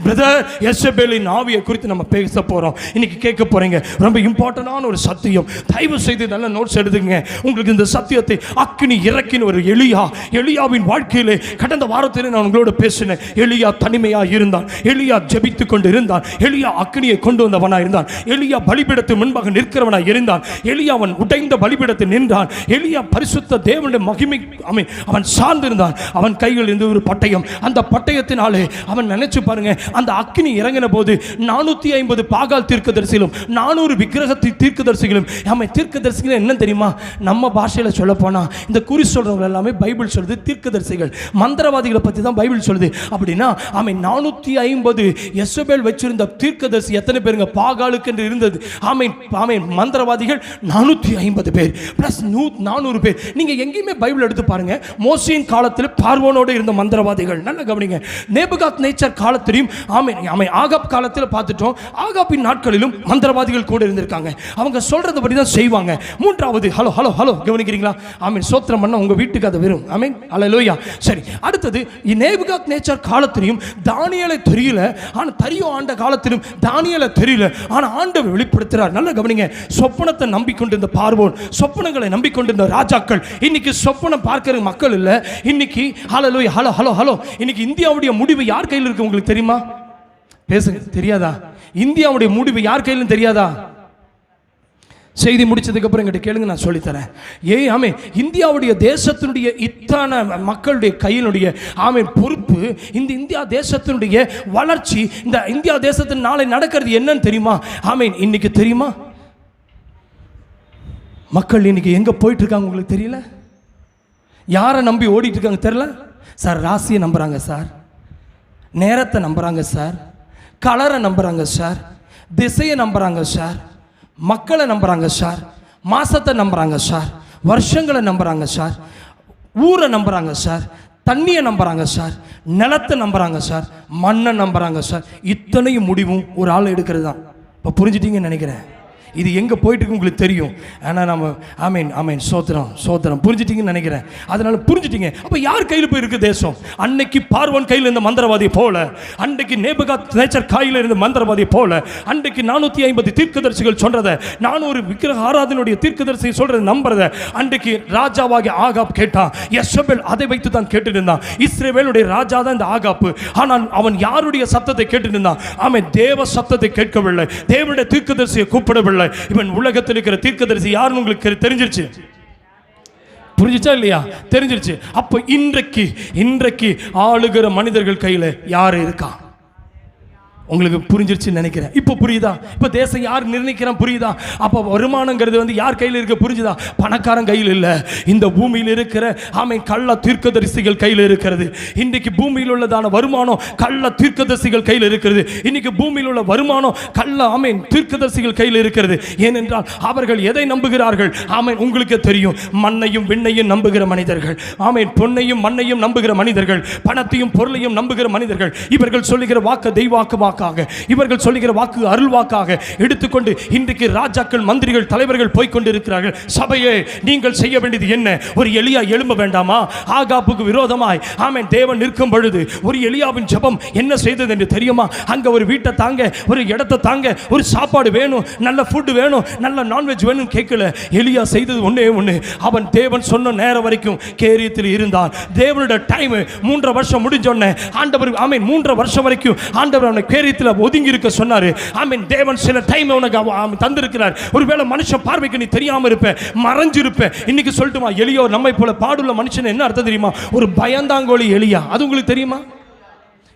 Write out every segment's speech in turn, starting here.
Brother, யேசபேலின் ஆவியை குறித்து நம்ம பேச போகிறோம். இன்னைக்கு கேட்க போகிறீங்க. ரொம்ப இம்பார்ட்டண்டான ஒரு சத்தியம். தயவு செய்து நல்ல நோட்ஸ் எடுத்துங்க. உங்களுக்கு இந்த சத்தியத்தை அக்கினி இறக்கின ஒரு எலியாவின் வாழ்க்கையிலே கடந்த வாரத்தில் நான் உங்களோட பேசினேன். எலியா தனிமையாக இருந்தான். எலியா ஜெபித்து கொண்டு இருந்தான். எலியா அக்கினியை கொண்டு வந்தவனாக இருந்தான். எலியா பலிபீடத்தின் முன்பாக நிற்கிறவனாக இருந்தான். எலியா அவன் உடைந்த பலிபீடத்தில் நின்றான். எலியா பரிசுத்த தேவனுடைய மகிமை அவன் சார்ந்திருந்தான். அவன் கையில் இருந்து ஒரு பட்டயம், அந்த பட்டயத்தினாலே அவன் நினைச்சு பாருங்க, அந்த அக்கினி இறங்கின போது 450 பாகால் தீர்க்கதரிசிகளும் 400 விக்கிரகத்தை தீர்க்கதரிசிகளும். தீர்க்கதரிசிகள் என்ன தெரியுமா? நம்ம பாஷையில சொல்ல போனா இந்த குறி சொல்றவங்க எல்லாமே பைபிள் சொல்றது தீர்க்கதரிசிகள். மந்திரவாதிகளை பத்தி தான் பைபிள் சொல்லுது. அப்படின்னா 450 யெசபேல் வச்சிருந்த தீர்க்கதரிசி எத்தனை பேருங்க? பாகாலுக்கு என்று இருந்தது. மந்திரவாதிகள் 450 பேர் பிளஸ் 400 பேர். நீங்க எங்கேயுமே பைபிள் எடுத்து பாருங்க. மோசேயின் காலத்தில் பார்வோனோடு இருந்த மந்திரவாதிகள். நல்ல கவனிங்க. நேபுகாத்நேச்சர் காலத்திலும் ஆகாப் காலத்தில் பார்த்துட்டோம். ஆகாப்பின் நாட்களிலும் மந்திரவாதிகள் கூட இருந்திருக்காங்க. அவங்க சொல்றத படி தான் செய்வாங்க. மூன்றாவது, ஹலோ ஹலோ ஹலோ கவனிக்கிறீங்களா? சோத்திரம் பண்ண உங்க வீட்டுக்கு அது வரும். அல்லேலூயா. சரி, அடுத்தது நேபுகாத்நேச்சர் காலத்திலும் தானியேலை தெரியல, ஆனா தரியோ ஆண்ட காலத்திலும் தானியேலை தெரியல, ஆனா ஆண்டவர் வெளிப்படுத்துறார். நல்ல கவனிங்க. சொப்பனத்தை நம்பிக்கொண்டிருந்த பார்வோன், சொப்பனங்களை நம்பிக்கொண்டிருந்த ராஜாக்கள் இன்னைக்கு சொப்பனம் பார்க்கிற மக்கள் இல்ல. இன்னைக்கு ஹalleluya ஹலோ ஹலோ ஹலோ இன்னைக்கு இந்தியாவுடைய முடிவு யார் கையில் இருக்கு உங்களுக்கு தெரியுமா? பேசுங்க. தெரியாதா? இந்தியாவுடைய முடிவு யார் கையிலும் தெரியாதா? செய்தி முடிச்சதுக்கு அப்புறம் என்கிட்ட கேளுங்க, நான் சொல்லித்தரேன். இந்தியாவுடைய தேசத்தினுடைய இத்தனை மக்களுடைய கையினுடைய பொறுப்பு, இந்த இந்தியா தேசத்தினுடைய வளர்ச்சி, இந்த இந்தியா தேசத்தின் நாளை நடக்கிறது என்னன்னு தெரியுமா? இன்னைக்கு தெரியுமா? மக்கள் இன்னைக்கு எங்க போயிட்டு இருக்காங்க உங்களுக்கு தெரியல? யாரை நம்பி ஓடிட்டு இருக்காங்க தெரியல சார். ராசியை நம்புறாங்க சார், நேரத்தை நம்புறாங்க சார், கலரை நம்புறாங்க சார், திசையை நம்புறாங்க சார், மக்களை நம்புறாங்க சார், மாசத்தை நம்புறாங்க சார், வருஷங்களை நம்புறாங்க சார், ஊரை நம்புறாங்க சார், தண்ணியை நம்புறாங்க சார், நிலத்தை நம்புறாங்க சார், மண்ணை நம்புறாங்க சார். இத்தனையும் முடிவும் ஒரு ஆள் எடுக்கிறது தான். இப்போ புரிஞ்சுட்டீங்கன்னு நினைக்கிறேன். இது எங்கே போயிட்டு உங்களுக்கு தெரியும். ஆனால் நம்ம சோத்திரம் புரிஞ்சிட்டிங்கன்னு நினைக்கிறேன். அதனால புரிஞ்சிட்டிங்க. அப்போ யார் கையில் போய் இருக்கு தேசம்? அன்னைக்கு பார்வோன் கையில் இருந்த மந்திரவாதியை போல, அன்னைக்கு நேபுகாத்நேச்சர் கையில் இருந்த மந்திரவாதியை போல, அன்னைக்கு 450 தீர்க்கதரிசிகள் சொல்றதை, 400 விக்கிரக ஆராதனுடைய தீர்க்கதரிசி சொல்றதை நம்புறதை அன்றைக்கு ராஜாவாகி ஆகாப் கேட்டான். யெசபேல் அதை வைத்து தான் கேட்டு இருந்தான். இஸ்ரவேலுடைய ராஜா தான் இந்த ஆகாப்பு. ஆனால் அவன் யாருடைய சத்தத்தை கேட்டு இருந்தான்? தேவ சத்தத்தை கேட்கவில்லை. தேவனுடைய தீர்க்கதரிசியை கூப்பிடவில்லை. இவன் உலகத்தில் இருக்கிற தீர்க்கதரிசி யாருன்னு உங்களுக்கு தெரிஞ்சிருச்சு. புரிஞ்சிச்சா இல்லையா? தெரிஞ்சிருச்சு. அப்ப இன்றைக்கு ஆளுகிற மனிதர்கள் கையில யாரு இருக்கா? உங்களுக்கு புரிஞ்சிருச்சுன்னு நினைக்கிறேன். இப்போ புரியுதா? இப்போ தேசம் யார் நிர்ணயிக்கிறான் புரியுதா? அப்போ வருமானங்கிறது யார் கையில் இருக்க புரிஞ்சுதா? பணக்காரன் கையில் இல்லை. இந்த பூமியில் இருக்கிற கள்ள தீர்க்கதரிசிகள் கையில் இருக்கிறது. இன்னைக்கு பூமியில் உள்ளதான வருமானம் கள்ள தீர்க்கதரிசிகள் கையில் இருக்கிறது. இன்னைக்கு பூமியில் உள்ள வருமானம் கள்ள தீர்க்கதரிசிகள் கையில் இருக்கிறது. ஏனென்றால் அவர்கள் எதை நம்புகிறார்கள்? உங்களுக்கு தெரியும். மண்ணையும் விண்ணையும் நம்புகிற மனிதர்கள், பொன்னையும் மண்ணையும் நம்புகிற மனிதர்கள், பணத்தையும் பொருளையும் நம்புகிற மனிதர்கள். இவர்கள் சொல்லுகிற வாக்கு தெய்வாக்கு, இவர்கள் சொல்லுகிற வாக்கு அருள் வாக்காக எடுத்துக்கொண்டு இன்றைக்கு ராஜாக்கள், மந்திரிகள், தலைவர்கள் போய்கொண்டிருக்கிறார்கள். சபையே, நீங்கள் செய்ய வேண்டியது என்ன? ஒரு எலியா எழும்ப வேண்டாமா? ஆகாப்புக்கு விரோதமாய் தேவன் நிற்கும் பொழுது ஒரு எலியாவின் ஜெபம் என்ன செய்தது என்று தெரியுமா? அங்க ஒரு வீட்டை தாங்க, ஒரு இடத்தை தாங்க, ஒரு சாப்பாடு வேணும், நல்ல ஃபுட் வேணும், நல்ல நான்வெஜ் வேணும் கேட்கல. எலியா செய்தது ஒன்னே ஒன்று. அவன் தேவன் சொன்ன நேரம் வரைக்கும் கேரியத்தில் இருந்தான். தேவனுடைய டைம் 3 வருஷம் முடிஞ்சோடனே ஆண்டவர் 3 வருஷம் வரைக்கும் ஆண்டவர் அவனை ஒதுங்கி இருக்க சொன்னாரு. தேவன் சில டைம் உனக்கு தந்திருக்கிறார். ஒருவேளை மனுஷன் பார்வைக்கு நீ தெரியாம இருப்ப, மறைஞ்சிருப்ப. இன்னைக்கு சொல்லட்டுமா, எலியோ நம்மை போல பாடுள்ள மனுஷன் என்ன அர்த்தம் தெரியுமா? ஒரு பயந்தாங்கோலி எலியா. அது உங்களுக்கு தெரியுமா?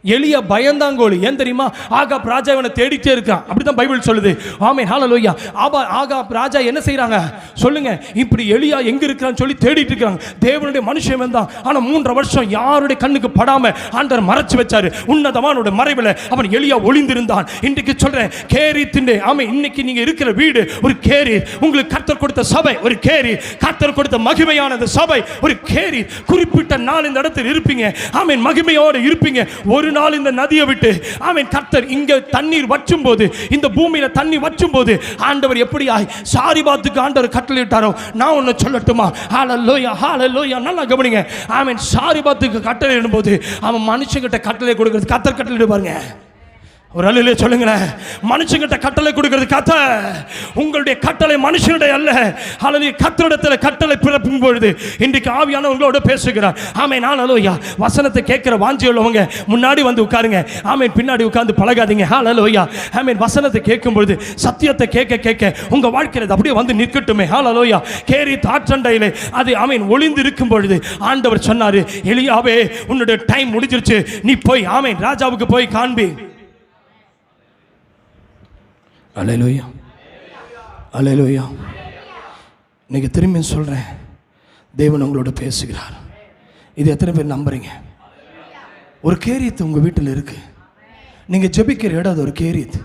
எலியா பயந்தாங்கோலி. ஏன் தெரியுமா? ஆகாப் ராஜா இவனை தேடிட்டே இருக்கான். அப்படிதான் பைபிள் சொல்லுது. ஹல்லேலூயா. ஆகாப் ராஜா என்ன செய்யறாங்க சொல்லுங்க? இப்படி எலியா எங்க இருக்கிறான்னு சொல்லி தேடிட்டு இருக்காங்க. தேவனுடைய மனுஷன் வந்தான். ஆனா 3 வருஷம் யாருடைய கண்ணுக்கு படாம ஆண்டவர் மறைச்சு வச்சாரு. உன்னதமானோட மறைவில் அவன் எலியா ஒளிந்திருந்தான். இன்றைக்கு சொல்றேன், கேரீத்தின் இன்னைக்கு நீங்க இருக்கிற வீடு ஒரு கேரி. உங்களுக்கு கர்த்தர் கொடுத்த சபை ஒரு கேரி. கர்த்தர் கொடுத்த மகிமையானது சபை ஒரு கேரி. குறிப்பிட்ட நாள் இந்த இடத்தில் இருப்பீங்க. மகிமையோடு இருப்பீங்க. ஒரு நாள் இந்த நதியை விட்டு கர்த்தர் இங்க தண்ணீர் வற்றும் போது, இந்த பூமியில தண்ணி வற்றும் போது ஆண்டவர் எப்படியாய் சாரிபாத்துக்கு ஆண்டவர் கட்டளையிட்டாரோ, நான் ஒன்னு சொல்லட்டுமா? ஹல்லேலூயா ஹல்லேலூயா. நல்லா கவனிங்க. சாரிபாத்துக்கு கட்டளை இடும்போது அவன் மனுஷங்கிட்ட கட்டளை கொடுக்கிறது கர்த்தர் கட்டளை பாருங்க. ஒரு அல்லேலூயா சொல்லுங்களேன். மனுஷங்கிட்ட கட்டளை கொடுக்கிறது கர்த்தர். உங்களுடைய கட்டளை மனுஷனுடைய அல்ல. அல்லேலூயா. கர்த்தரிடத்தில் கட்டளை பிறப்பும் பொழுது இன்றைக்கு ஆவியானவர் உங்களோட பேசுகிறார். ஆமென். அல்லேலூயா. வசனத்தை கேட்கிற வாஞ்சை உள்ளவங்க முன்னாடி வந்து உட்காருங்க. ஆமென். பின்னாடி உட்கார்ந்து பழகாதீங்க. அல்லேலூயா. ஆமென். வசனத்தை கேட்கும் பொழுது சத்தியத்தை கேட்க கேட்க உங்க வாழ்க்கையில் அப்படியே வந்து நிற்கட்டுமே. அல்லேலூயா. கேரி தாற்றண்டையிலே அது ஆமென் ஒளிந்து இருக்கும் பொழுது ஆண்டவர் சொன்னாரு, எலியாவே உன்னுடைய டைம் முடிஞ்சிருச்சு, நீ போய் ஆமென் ராஜாவுக்கு போய் காண்பி. அல்லேலூயா. அல்லேலூயா. இன்னைக்கு திரும்பி சொல்கிறேன், தேவன் உங்களோட பேசுகிறார். இது எத்தனை பேர் நம்புறீங்க? ஒரு கேரியத்து உங்கள் வீட்டில் இருக்குது. நீங்கள் ஜெபிக்கிற இடம் அது ஒரு கேரியத்து.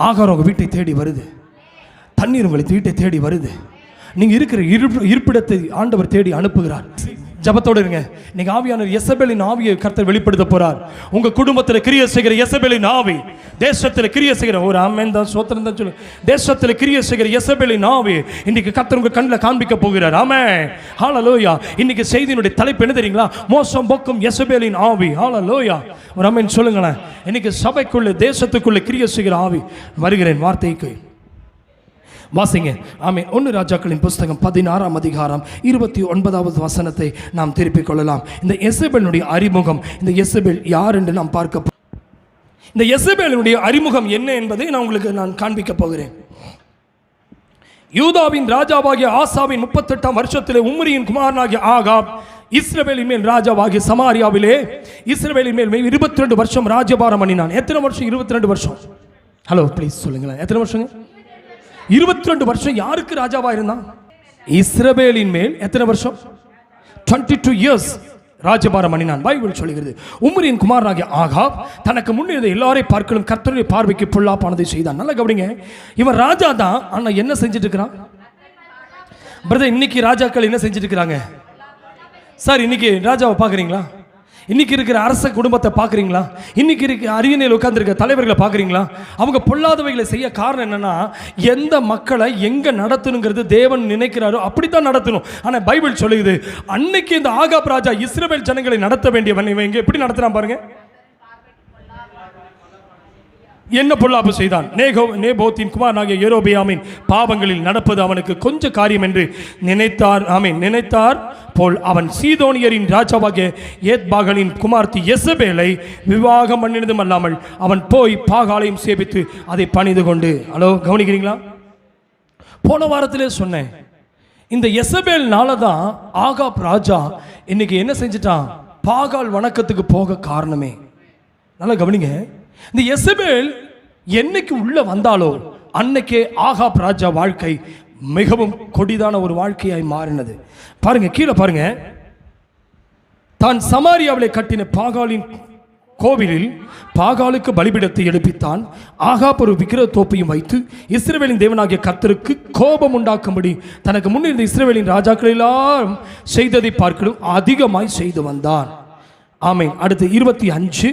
ஆகாரம் உங்கள் வீட்டை தேடி வருது. தண்ணீர் உங்களை வீட்டை தேடி வருது. நீங்கள் இருக்கிற இருப்பிடத்தை ஆண்டவர் தேடி அனுப்புகிறார். ஜபத்தோடு இருங்க. இன்னைக்கு ஆவியானவர் யெசபேலின் ஆவியை கர்த்தர் வெளிப்படுத்த போறார். உங்க குடும்பத்தில் கிரியை செய்கிற யெசபேலின் ஆவி, தேசத்தில் கிரியை செய்கிற ஒரு ஆமென் தான் சோத்திரம் தான் சொல்லு. தேசத்தில் கிரியை செய்கிற யெசபேலின் ஆவி இன்னைக்கு கர்த்தர் உங்க கண்ணில் காண்பிக்க போகிறார். ஆமென். ஹல்லேலூயா. இன்னைக்கு செய்தியினுடைய தலைப்பு என்ன தெரியுங்களா? மோசம் போக்கும் யெசபேலின் ஆவி. ஹல்லேலூயா. ஒரு ஆமென் சொல்லுங்களேன். இன்னைக்கு சபைக்குள்ள தேசத்துக்குள்ள கிரியை செய்கிற ஆவி வருகிறேன் வார்த்தைக்கு வாசிங்க. ஆமென். 1 ராஜாக்களின் புஸ்தகம் 16ஆம் அதிகாரம் 29வது வசனத்தை நாம் திருப்பிக் கொள்ளலாம். இந்த யெசபேலுடைய அறிமுகம், இந்த யெசபேல் யார் என்று நாம் பார்க்க, இந்த யெசபேலுடைய அறிமுகம் என்ன என்பதை நான் காண்பிக்க போகிறேன். யூதாவின் ராஜாவாகிய ஆசாவின் 38ஆம் வருஷத்திலே உம்ரியின் குமாரனாகிய ஆகாப் இஸ்ரவேலின் மேல் ராஜாவாகிய சமாரியாவிலே இஸ்ரவேலின் மேல் 22 வருஷம் ராஜபாரம் பண்ணினான். எத்தனை வருஷம்? 22 வருஷம். ஹலோ ப்ளீஸ் சொல்லுங்களேன், எத்தனை வருஷங்க? 22 வருஷம். யாருக்கு ராஜாவா இருந்தான்? இஸ்ரவேலின் மேல் எத்தனை வருஷம்? 22 இயர்ஸ் ராஜபாரம் பண்ணினான். பைபிள் சொல்கிறது, உம்ரியின் குமாரனாகிய ஆகாப் தனக்கு முன்னிருந்த எல்லாரையும் பார்க்கலும் கர்த்தருடைய பார்வைக்கு பொல்லாப்பானதை செய்தான். நல்லா கவனிங்க. இவன் ராஜா தான், ஆனா என்ன செஞ்சுட்டு இருக்கிறான்? பிரதர், இன்னைக்கு ராஜாக்கள் என்ன செஞ்சுட்டு இருக்கிறாங்க சார்? இன்னைக்கு ராஜாவை பார்க்குறீங்களா? இன்னைக்கு இருக்கிற அரச குடும்பத்தை பார்க்குறீங்களா? இன்னைக்கு இருக்கிற அரியணையில் உட்கார்ந்துருக்க தலைவர்களை பார்க்குறீங்களா? அவங்க பொல்லாதவைகளை செய்ய காரணம் என்னன்னா, எந்த மக்களை எங்கே நடத்தணுங்கிறது தேவன் நினைக்கிறாரோ அப்படித்தான் நடத்தணும். ஆனால் பைபிள் சொல்லுது, அன்னைக்கு இந்த ஆகாப் ராஜா இஸ்ரவேல் ஜனங்களை நடத்த வேண்டியவன் இவன் இங்கே எப்படி நடத்துறான் பாருங்க. என்ன பொல்லாப்பு செய்தான்? நேபோத்தின் குமாரனாகிய யெரொபெயாமின் பாவங்களில் நடப்பது அவனுக்கு கொஞ்ச காரியம் என்று நினைத்தார் போல் அவன் சீதோனியரின் ராஜாவாகிய ஏத்பாகலின் குமார்த்தி யெசபேலை விவாகம் பண்ணினதும் அல்லாமல் அவன் போய் பாகாலையும் சேபித்து அதை பணிந்து கொண்டு. ஹலோ கவனிக்கிறீங்களா? போன வாரத்திலே சொன்னேன், இந்த யெசபேல்னால தான் ஆகாப் ராஜா இன்னைக்கு என்ன செஞ்சிட்டான்? பாகால் வணக்கத்துக்கு போக காரணமே. நல்லா கவனிங்க. இந்த யெசபேல் என்னைக்கு உள்ள வந்தாலோ அன்னைக்கே ஆகாப் ராஜா வாழ்க்கை மிகவும் கொடிதான ஒரு வாழ்க்கையாய் மாறினது. பாருங்க, கீழே பாருங்க. தான் சமாரியாவிலே கட்டின பாகாலின் கோவிலில் பாகாலுக்கு பலிபீடத்தை எடுப்பித்தான். ஆகாப் ஒரு விக்கிரக தோப்பையும் வைத்து இஸ்ரவேலின் தேவனாகிய கர்த்தருக்கு கோபம் உண்டாக்கும்படி தனக்கு முன்னிருந்த இஸ்ரவேலின் ராஜாக்கள் எல்லாம் செய்ததை பார்க்கலும் அதிகமாய் செய்து வந்தான். ஆமென். அடுத்து 25.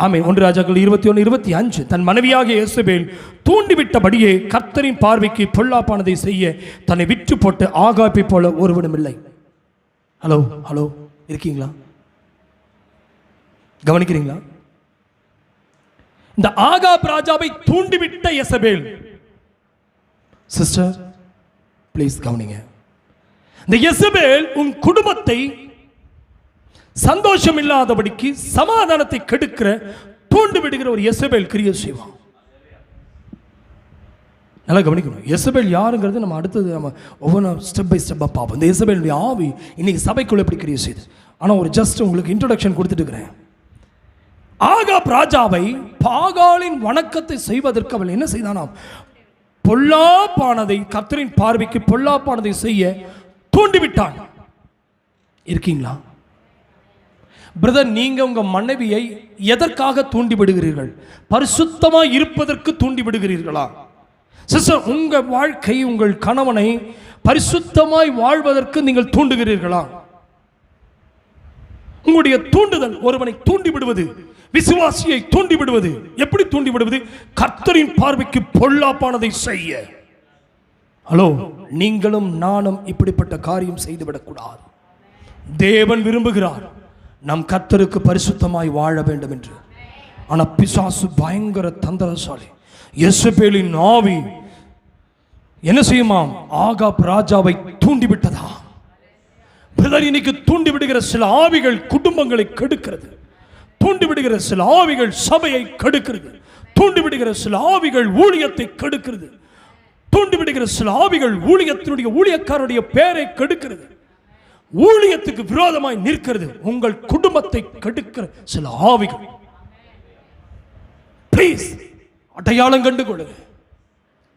ஆமென். 1 ராஜாக்கள் 21:25. தன் மனைவியாகிய யெசபேல் தூண்டிவிட்டபடியே கர்த்தரின் பார்வைக்கு பொல்லாப்பானதை செய்ய தன்னை விற்று போட்டு ஆகாப்பை போல ஒருவனும் இல்லை. ஹலோ ஹலோ இருக்கீங்களா? கவனிக்கிறீங்களா? இந்த ஆகாப் ராஜாவை தூண்டிவிட்ட யெசபேல். சிஸ்டர் ப்ளீஸ் கவனிங்க. இந்த யெசபேல் உன் குடும்பத்தை சந்தோஷம் இல்லாதபடிக்கு சமாதானத்தை கெடுக்கிற தூண்டு விடுகிற ஒரு யெசபேல் கிரியை செய்வான். நல்லா கவனிக்கணும். யெசபேல் யாருங்கிறது நம்ம அடுத்தது நம்ம ஒவ்வொன்றும் ஸ்டெப் பை ஸ்டெப்பாக பார்ப்போம். இந்த யெசபேலுடைய ஆவி இன்னைக்கு சபைக்குள்ள எப்படி கிரியை செய்யுது. ஆனால் ஒரு ஜஸ்ட் உங்களுக்கு இன்ட்ரோடக்ஷன் கொடுத்துட்டு இருக்கிறேன். ஆகாப் ராஜாவை பாகாலின் வணக்கத்தை செய்வதற்கு அவள் என்ன செய்தானாம்? பொல்லாப்பானதை, கர்த்தரின் பார்வைக்கு பொல்லாப்பானதை செய்ய தூண்டிவிட்டான். இருக்கீங்களா பிரதர்? நீங்க உங்க மனைவியை எதற்காக தூண்டி விடுகிறீர்கள்? பரிசுத்தமாய் இருப்பதற்கு தூண்டி விடுகிறீர்களா? சிஸ்டர், உங்க வாழ்க்கை, உங்கள் கணவனை பரிசுத்தமாய் வாழ்வதற்கு நீங்கள் தூண்டுகிறீர்களா? உங்களுடைய தூண்டுதல் ஒருவனை தூண்டி விடுவது, விசுவாசியை தூண்டி விடுவது. எப்படி தூண்டி விடுவது? கர்த்தரின் பார்வைக்கு பொல்லாப்பானதை செய்ய. ஹலோ, நீங்களும் நானும் இப்படிப்பட்ட காரியம் செய்துவிடக்கூடாது. தேவன் விரும்புகிறார் நம் கர்த்தருக்கு பரிசுத்தமாய் வாழ வேண்டும் என்று. ஆனா பிசாசு பயங்கர தந்திரசாலி. யெசபேலின் ஆவி என்ன செய்யுமாம்? ஆகாப் ராஜாவை தூண்டிவிட்டதா? பிரதர், இன்னைக்கு தூண்டிவிடுகிற சில ஆவிகள் குடும்பங்களை கெடுக்கிறது. தூண்டிவிடுகிற சில ஆவிகள் சபையை கெடுக்கிறது. தூண்டிவிடுகிற சில ஆவிகள் ஊழியத்தை கெடுக்கிறது. தூண்டிவிடுகிற சில ஆவிகள் ஊழியத்தினுடைய ஊழியக்காரருடைய பெயரை கெடுக்கிறது. ஊழியத்துக்கு விரோதமாய் நிற்கிறது. உங்கள் குடும்பத்தை கெடுக்கிற சில ஆவிகள். ப்ளீஸ் அடையாளம் கண்டு கொள்ளுங்க.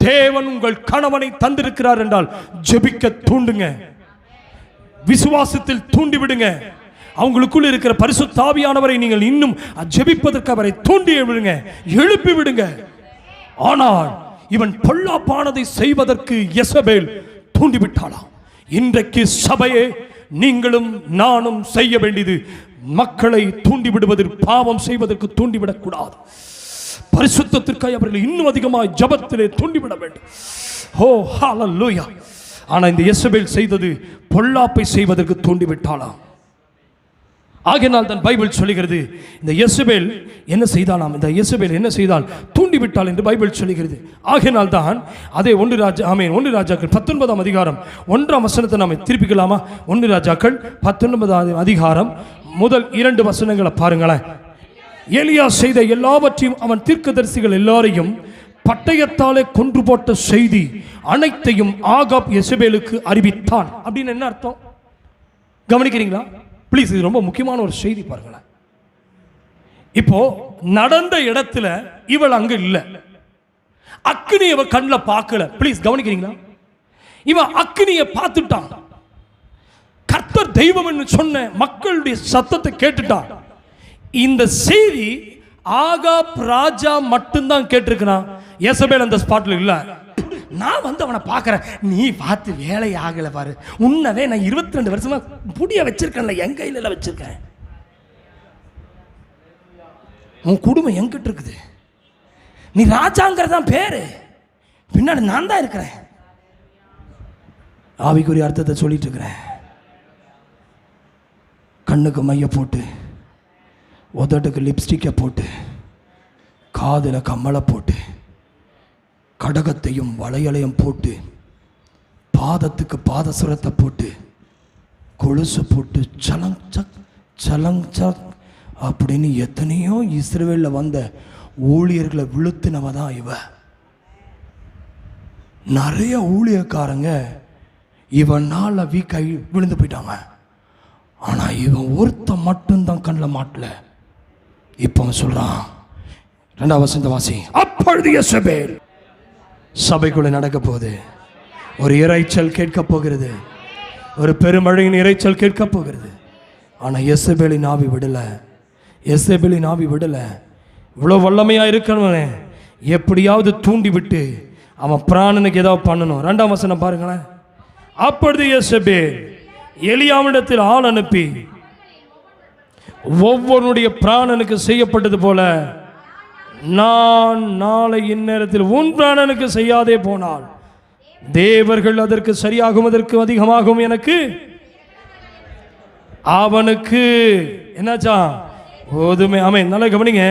தேவன் உங்கள் கணவனை தந்திருக்கிறார் என்றால் ஜெபிக்க தூண்டுங்க. விசுவாசத்தில் தூண்டிவிடுங்க. அவங்களுக்குள் இருக்கிற பரிசுத்த ஆவியானவரை நீங்கள் இன்னும் ஜெபிப்பதற்கு அவரை தூண்டி விடுங்க, எழுப்பி விடுங்க. ஆனால் இவன் பொல்லாப்பானதை செய்வதற்கு யெசபேல் தூண்டிவிட்டாளாம். இன்றைக்கு சபையே, நீங்களும் நானும் செய்ய வேண்டியது மக்களை தூண்டிவிடுவதற்கு, பாவம் செய்வதற்கு தூண்டிவிடக்கூடாது. பரிசுத்தத்திற்காக அவர்களை இன்னும் அதிகமாக ஜபத்திலே தூண்டிவிட வேண்டும். ஓ ஹல்லேலூயா. ஆனால் இந்த யெசபேல் செய்தது பொல்லாப்பை செய்வதற்கு தூண்டிவிட்டாளாம். ஆகையினால் தான் பைபிள் சொல்லுகிறது, இந்த யெசபேல் என்ன செய்தாலாம்? இந்த யெசபேல் என்ன செய்தால் தூண்டிவிட்டாள் என்று பைபிள் சொல்லுகிறது. ஆகையினால் தான் அதே 1 ராஜாக்கள் 19ஆம் அதிகாரம் 1ஆம் வசனத்தை நாம் திருப்பிக்கலாமா? 1 ராஜாக்கள் 19ஆம் அதிகாரம் முதல் 2 வசனங்களை பாருங்களேன். எலியா செய்த எல்லாவற்றையும் அவன் தீர்க்கதரிசிகள் எல்லாரையும் பட்டயத்தாலே கொன்று போட்ட செய்தி அனைத்தையும் ஆகாப் யெசபேலுக்கு அறிவித்தான். அப்படின்னு என்ன அர்த்தம் கவனிக்கிறீங்களா? ப்ளீஸ், இது ரொம்ப முக்கியமான ஒரு செய்தி பாருங்களேன். இப்போ நடந்த இடத்துல இவள் அங்க இல்லை. அக்னி இவ கண்ணில் பார்க்கல. ப்ளீஸ் கவனிக்கிறீங்களா? இவன் அக்னியை பார்த்துட்டான். கர்த்தர் தெய்வம் என்று சொன்ன மக்களுடைய சத்தத்தை கேட்டுட்டான். இந்த செய்தி ஆகாப் ராஜா மட்டும்தான் கேட்டிருக்கிறான். யெசபேல் அந்த ஸ்பாட்ல இல்ல. நான் வந்து அவனை பார்க்கறேன், நீ பார்த்து வேலை ஆகல பாரு, உன்னவே நான் 22 வருஷமா புடிய வச்சிருக்கேன்ல, என் கையில வச்சிருக்கேன், உன் குடும்பம் என்கிட்ட இருக்குது, நீ ராஜாங்கிறதான் பேரு, பின்னாடி நான் தான் இருக்கிறேன். ஆவிக்குரிய அர்த்தத்தை சொல்லிட்டு இருக்கிறேன். கண்ணுக்கு மைய போட்டு, உதட்டுக்கு லிப்ஸ்டிக்கை போட்டு, காதில் கம்மலை போட்டு, கடகத்தையும் வளையலையும் போட்டு, பாதத்துக்கு பாதசுரத்தை போட்டு, கொலுசு போட்டு, சலங் சக் சலங் சக் அப்படின்னு எத்தனையோ இஸ்ரவேலில் வந்த ஊழியர்களை விழுத்தினவ தான் இவ. நிறைய ஊழியக்காரங்க இவனால வீக்காகி விழுந்து போயிட்டாங்க. ஆனால் இவன் ஒருத்த மட்டும்தான் கண்ணில் மாட்டல. இப்போ அவன் சொல்றான், 2ஆம் வசனத்தை வாசி. அப்பொழுது யெசபேல், சபைக்குள்ள நடக்க போகுது, ஒரு இரைச்சல் கேட்க போகிறது, ஒரு பெருமழையின் இரைச்சல் கேட்க போகிறது. ஆனால் யெசபேலின் ஆவி விடலை. யெசபேலின் ஆவி விடலை. இவ்வளோ வல்லமையா இருக்கணும்னே எப்படியாவது தூண்டி விட்டு அவன் பிராணனுக்கு ஏதாவது பண்ணணும். 2ஆம் வசனம் பாருங்களேன். அப்பொழுது யெசபேல் எலியாவிடத்தில் ஆள் அனுப்பி, ஒவ்வொருடைய பிராணனுக்கு செய்யப்பட்டது போல நான் நாளை இந்நேரத்தில் உன் பிராணனுக்கு செய்யாதே போனால் தேவர்கள் அதற்கு சரியாகும், அதற்கு அதிகமாகும், எனக்கு அவனுக்கு என்னாச்சா போதுமே. ஆமென். நல்லா கவனிங்க.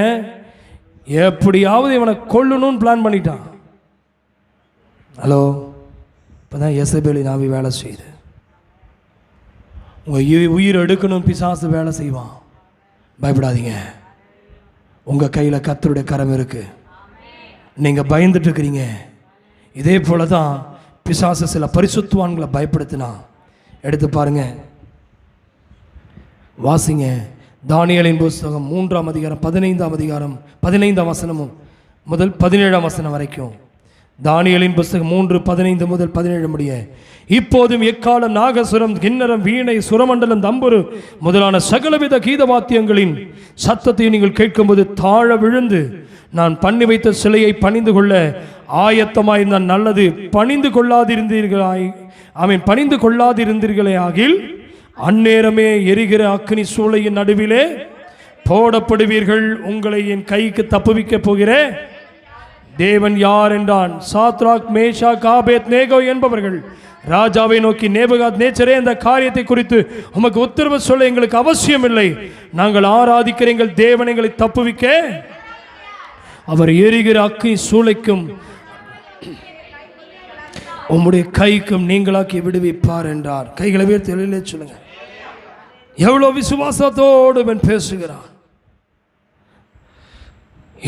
எப்படியாவது இவனை கொல்லணும்னு பிளான் பண்ணிட்டான். ஹலோ, இப்போதான் யெசபேலின் ஆவி வேலை செய்யுது. உங்கள் உயிர் எடுக்கணும் பிசாசு வேலை செய்வான். பயப்படாதீங்க, உங்கள் கையில் கர்த்தருடைய கரம் இருக்கு. நீங்கள் பயந்துட்டு இருக்கிறீங்க. இதே போல தான் பிசாசு சில பரிசுத்தவான்களை பயப்படுத்தினா. எடுத்து பாருங்க, வாசிங்க. தானியேலின் புஸ்தகம் 3ஆம் அதிகாரம் 15ஆம் அதிகாரம் 15ஆம் வசனமும் முதல் 17ஆம் வசனம் வரைக்கும். தானியேலின் புஸ்தகம் 3:15 முதல் 17 முடிய. இப்போதும் எக்காலம், நாகசுரம், கிண்ணரம், வீணை, சுரமண்டலம், தம்புரு முதலான சகலவித கீதவாத்தியங்களின் சத்தத்தை நீங்கள் கேட்கும்போது தாழ விழுந்து நான் பண்ணி வைத்த சிலையை பணிந்து கொள்ள ஆயத்தமாயிருந்தான் நல்லது. பணிந்து கொள்ளாதிருந்தீர்களே ஆகில் அந்நேரமே எரிகிற அக்னி சூளையின் நடுவிலே போடப்படுவீர்கள். உங்களை என் கைக்கு தப்புவிக்க போகிறேன் தேவன் யார் என்றான். சாத்ராக், மேஷாக், ஆபேத்நேகோ என்பவர்கள் ராஜாவை நோக்கி, நேபுகாத் நேச்சரே, இந்த காரியத்தை குறித்து உமக்கு உத்தரவு சொல்ல எங்களுக்கு அவசியம் இல்லை. நாங்கள் ஆராதிக்கிற எங்கள் தேவன் எங்களை தப்புவிக்க அவர் எரிகிற அக்கி சூளைக்கும் உம்முடைய கைக்கும் நீங்களாக்கி விடுவிப்பார் என்றார். கைகளை உயர்த்தி எழுதிலே சொல்லுங்க. எவ்வளவு விசுவாசத்தோடு அவன் பேசுகிறான்.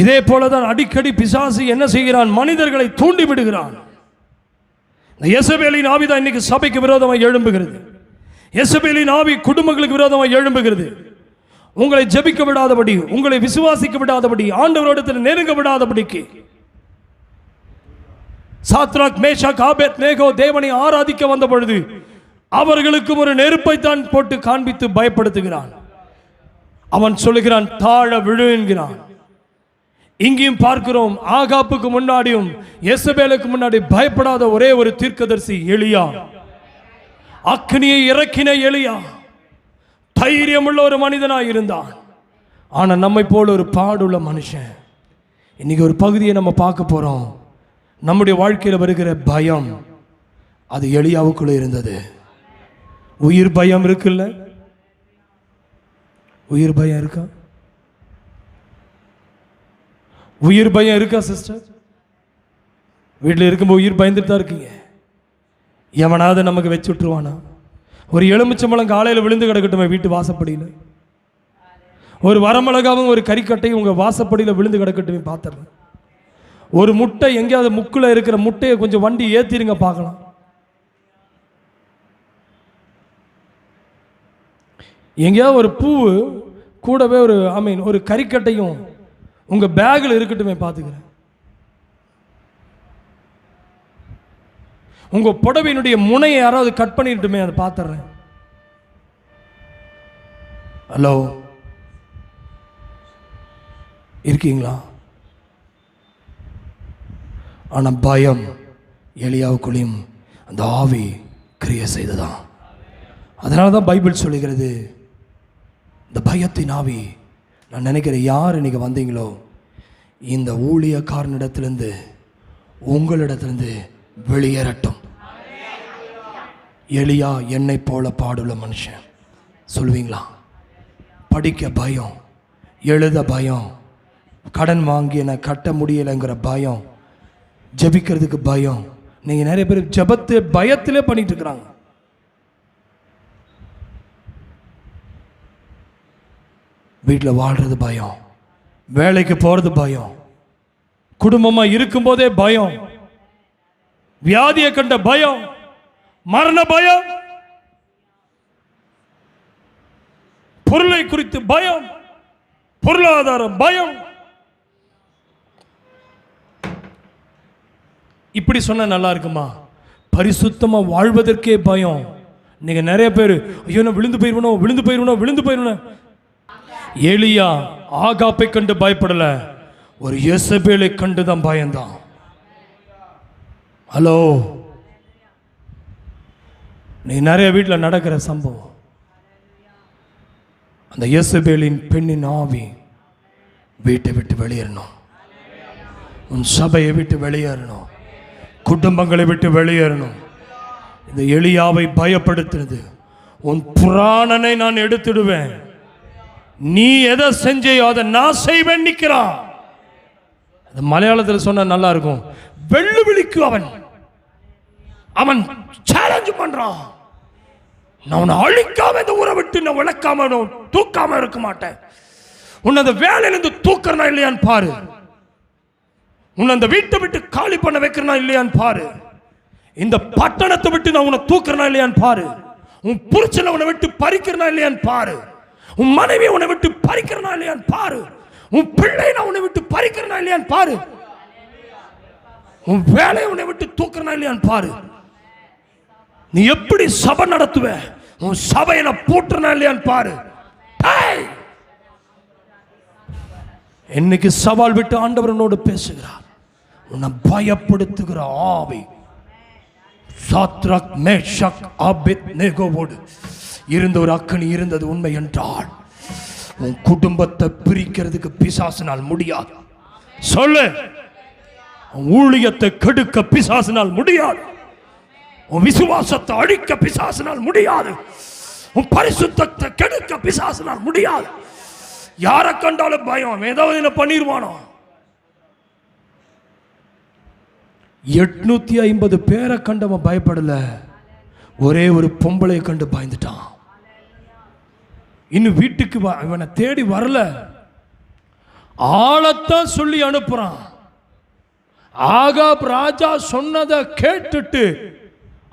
இதே போலதான் அடிக்கடி பிசாசு என்ன செய்கிறான்? மனிதர்களை தூண்டி விடுகிறான். யேசபேலின் ஆவிதான் இன்னைக்கு சபைக்கு விரோதமாக எழும்புகிறது. யேசபேலின் ஆவி குடும்பங்களுக்கு விரோதமாக எழும்புகிறது. உங்களை ஜெபிக்க விடாதபடி, உங்களை விசுவாசிக்க விடாதபடி, ஆண்டவரிடத்தில் நெருங்க விடாதபடிக்கு. சாத்ராக் மேஷாக் ஆபேத்நேகோ தேவனை ஆராதிக்க வந்த பொழுது அவர்களுக்கு ஒரு நெருப்பை தான் போட்டு காண்பித்து பயப்படுத்துகிறான். அவன் சொல்லுகிறான், தாழ விழு என்கிறான். இங்கேயும் பார்க்கிறோம், ஆகாப்புக்கு முன்னாடியும் யேசபேலுக்கு முன்னாடி பயப்படாத ஒரே ஒரு தீர்க்கதரிசி எலியா. அக்னியை இறக்கின எலியா தைரியமுள்ள ஒரு மனிதனாய் இருந்தான். ஆனா நம்மை போல ஒரு பாடுள்ள மனுஷன். இன்னைக்கு ஒரு பகுதியை நம்ம பார்க்க போறோம். நம்முடைய வாழ்க்கையில் வருகிற பயம், அது எலியாவுக்குள்ள இருந்தது. உயிர் பயம் இருக்குல்ல? உயிர் பயம் இருக்கா? உயிர் பயம் இருக்கா சிஸ்டர்? வீட்டில் இருக்கும்போது உயிர் பயந்துட்டு தான் இருக்கீங்க. எவனாவது நமக்கு வச்சு விட்டுருவானா? ஒரு எலுமிச்சம்பழம் காலையில் விழுந்து கிடக்கட்டுமே வீட்டு வாசப்படியில். ஒரு வரமிளகாவும் ஒரு கறிக்கட்டையும் உங்கள் வாசப்படியில் விழுந்து கிடக்கட்டுமே பார்த்துருங்க. ஒரு முட்டை எங்கேயாவது முக்கில் இருக்கிற முட்டையை கொஞ்சம் வண்டி ஏற்றிருங்க பார்க்கலாம். எங்கேயாவது ஒரு பூவு கூடவே ஒரு ஒரு கறிக்கட்டையும் உங்கள் பேக்கில் இருக்கட்டுமே பார்த்துக்கிறேன். உங்கள் புடவையினுடைய முனையை யாராவது கட் பண்ணிட்டுமே அதை பார்த்துடுறேன். ஹலோ, இருக்கீங்களா? ஆனால் பயம் எலியாவுக்குள்ளேயும் அந்த ஆவி கிரியை செய்ததான். அதனால தான் பைபிள் சொல்லுகிறது, இந்த பயத்தின் ஆவி, நான் நினைக்கிறேன் யார் இன்னைக்கு வந்தீங்களோ இந்த ஊழியக்காரனிடத்திலிருந்து உங்களிடத்திலிருந்து வெளியேறட்டும். எலியா என்னை போல பாடுள்ள மனுஷன் சொல்லுவீங்களா? படிக்க பயம், எழுத பயம், கடன் வாங்கி என்னை கட்ட முடியலைங்கிற பயம், ஜபிக்கிறதுக்கு பயம். நீங்க நிறைய பேர் ஜபத்து பயத்திலே பண்ணிட்டு இருக்கிறாங்க. வீட்டில் வாழ்றது பயம், வேலைக்கு போறது பயம், குடும்பமா இருக்கும்போதே பயம், வியாதியை கண்ட பயம், மரண பயம், பொருளை குறித்து பயம், பொருளாதார பயம். இப்படி சொன்னா நல்லா இருக்குமா? பரிசுத்தமா வாழ்வதற்கே பயம். நீங்க நிறைய பேர் ஐயோ நான் விழுந்து போயிருவணும், விழுந்து போயிருவணும், விழுந்து போயிருவணும். எலியா ஆகாப்பை கண்டு பயப்படல, ஒரு யேசபேலை கண்டு தான் பயந்தான். ஹலோ, நீ நிறைய வீட்டில் நடக்கிற சம்பவம். அந்த யேசபேலின் பெண்ணின் ஆவி வீட்டை விட்டு வெளியேறணும், உன் சபையை விட்டு வெளியேறணும், குடும்பங்களை விட்டு வெளியேறணும். இந்த எலியாவை பயப்படுத்துறது, உன் புராணனை நான் எடுத்துடுவேன், நீ எதை செஞ்சையோ அதை நான் செய்வேன் நிற்கிறான். அது மலையாளத்தில் சொன்னா நல்லா இருக்கும். வெள்ளு விழிக்கு அவன் அவன் சேலஞ்ச் பண்றான். நான் உன்னை அழிக்காம இந்த ஊரை விட்டு நான் விளக்காம தூக்காம இருக்க மாட்டேன். உன்னை அந்த வேலையிலிருந்து தூக்குறனா இல்லையான்னு பாரு, உன்னை அந்த வீட்டை விட்டு காலி பண்ண வைக்கிறனா இல்லையான்னு பாரு, இந்த பட்டணத்தை விட்டு நான் உன்னை தூக்குறனா இல்லையான்னு பாரு, உன் புருஷனை உன்னை விட்டு பறிக்கிறனா இல்லையான்னு பாரு, உன் மனைவி உன்னை விட்டு பறிக்கிறனா இல்லையான்னு பாரு, உன் பிள்ளை நான் உன்னை விட்டு பறிக்கிறனா இல்லையான்னு பாரு, உன் வேலையை உன்னை விட்டு தூக்குறனா இல்லையான்னு பாரு. நீ எப்படி சபை நடத்துவ, உன் சபையை நான் பூட்டுறனா இல்லையான்னு பாரு. இன்னைக்கு சவால் விட்டு ஆண்டவரனோடு பேசுகிறார். உன்னை பயப்படுத்துகிற ஆவி சாத்ராக் மேஷாக் ஆபேத்நேகோவோடு இருந்த ஒரு அக்கினி இருந்தது உண்மை என்றால், உன் குடும்பத்தை பிரிக்கிறதுக்கு பிசாசினால் முடியாது. சொல்லு, ஊழியத்தை கெடுக்க பிசாசினால் முடியாது, உன் விசுவாசத்தை அழிக்க பிசாசினால் முடியாது, உன் பரிசுத்தத்தை கெடுக்க பிசாசினால் முடியாது. யாரை கண்டாலும் பயம், ஏதாவது என்ன பண்ணிடுவானோ. 850 பேரை கண்டு அவன் பயப்படல, ஒரே ஒரு பொம்பளையை கண்டு பயந்துட்டான். இன்னும் வீட்டுக்கு இவனை தேடி வரல, ஆளத்தான் சொல்லி அனுப்புறான். ஆகாப் ராஜா சொன்னதை கேட்டுட்டு